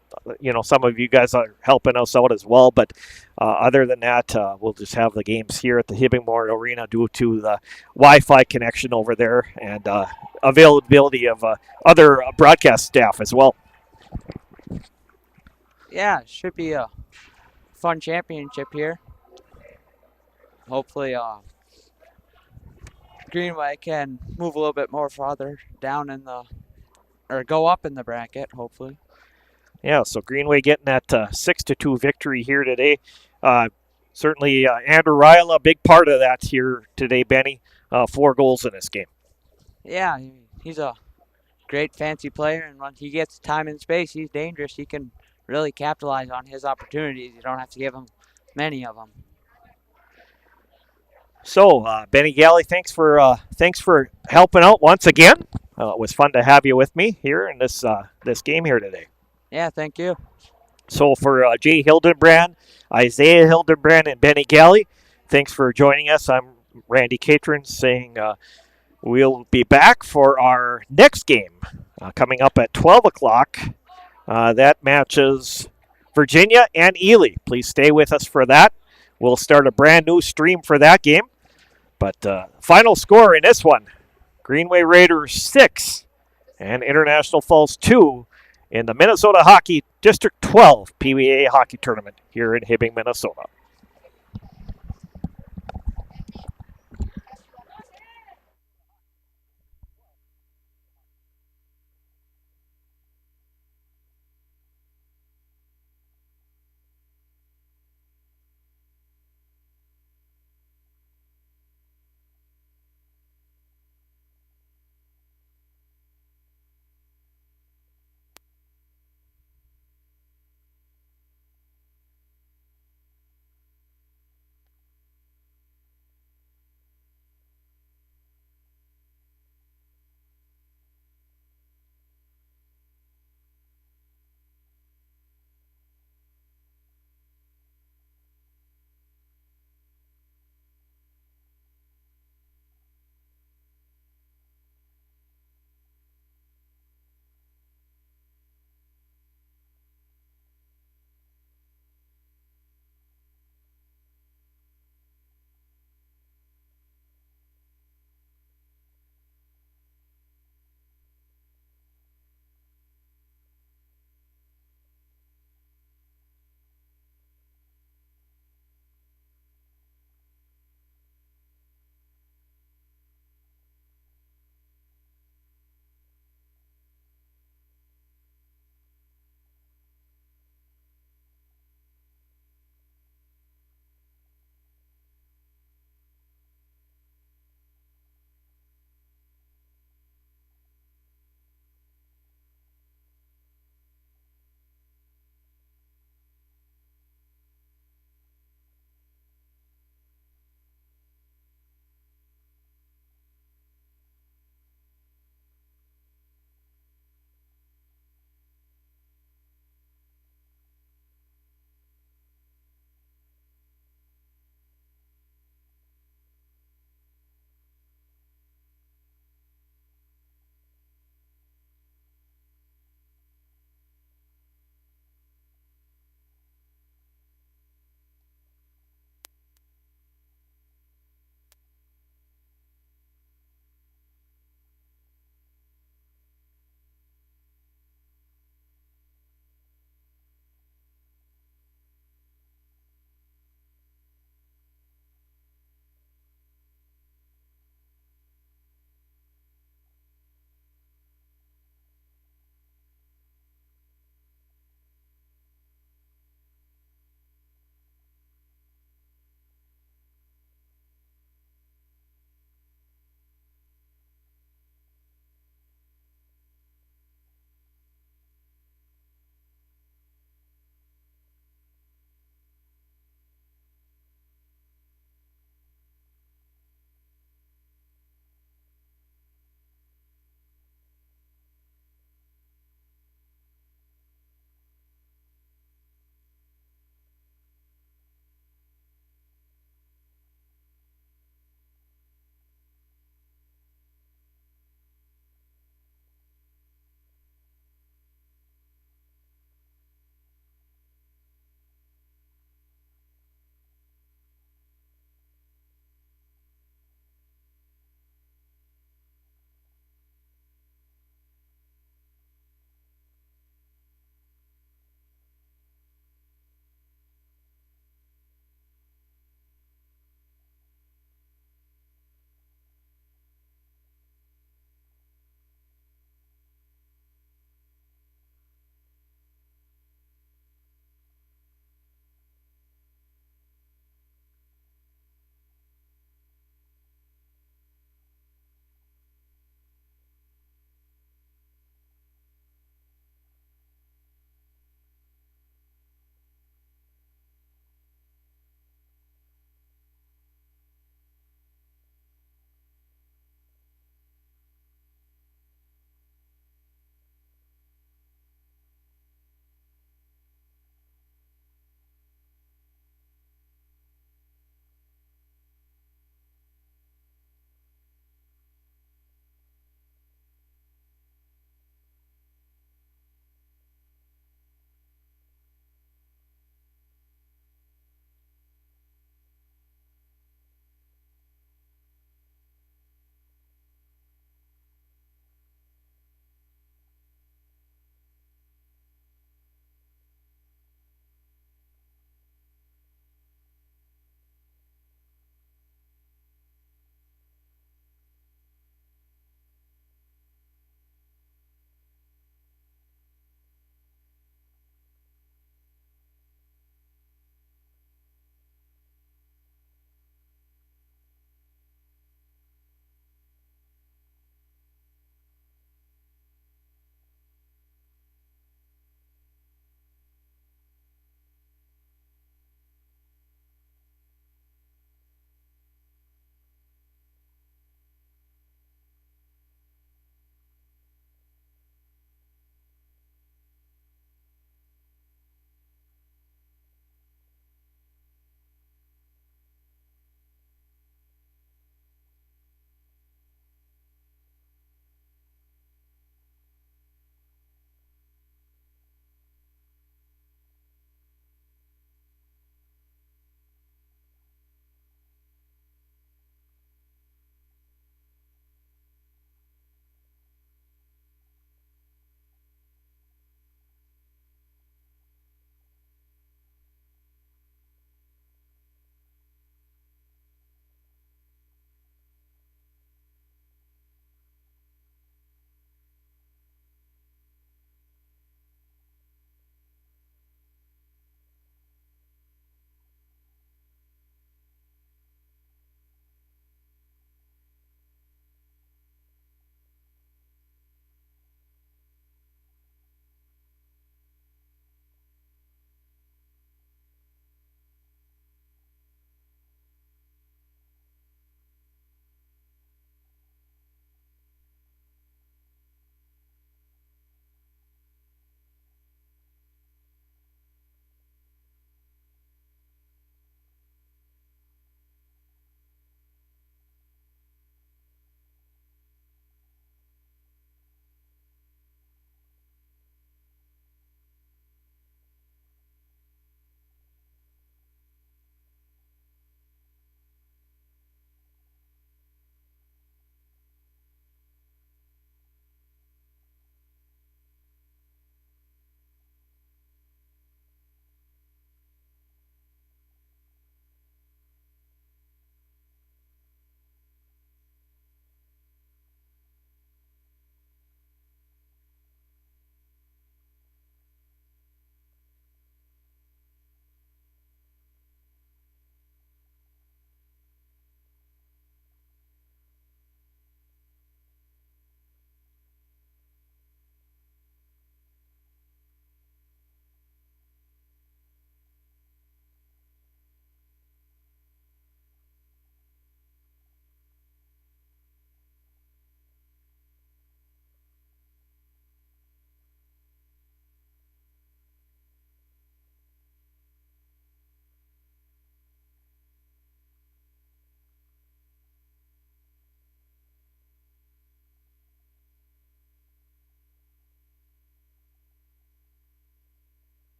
some of you guys are helping us out as well. But other than that, we'll just have the games here at the Hibbing Memorial Arena due to the Wi-Fi connection over there and availability of other broadcast staff as well. Yeah, it should be a fun championship here. Hopefully, Greenway can move a little bit more farther down or go up in the bracket, hopefully. Yeah, so Greenway getting that 6-2 victory here today. Certainly, Andrew Ryla, a big part of that here today, Benny. 4 goals in this game. Yeah, he's a great fancy player, and when he gets time and space, he's dangerous. He can really capitalize on his opportunities. You don't have to give him many of them. So, Benny Galley, thanks for helping out once again. It was fun to have you with me here in this game here today. Yeah, thank you. So for Jay Hildenbrand, Isaiah Hildenbrand, and Benny Galley, thanks for joining us. I'm Randy Catron saying we'll be back for our next game coming up at 12 o'clock. That matches Virginia and Ely. Please stay with us for that. We'll start a brand new stream for that game. But final score in this one, Greenway Raiders 6 and International Falls 2 in the Minnesota Hockey District 12 PWA Hockey Tournament here in Hibbing, Minnesota.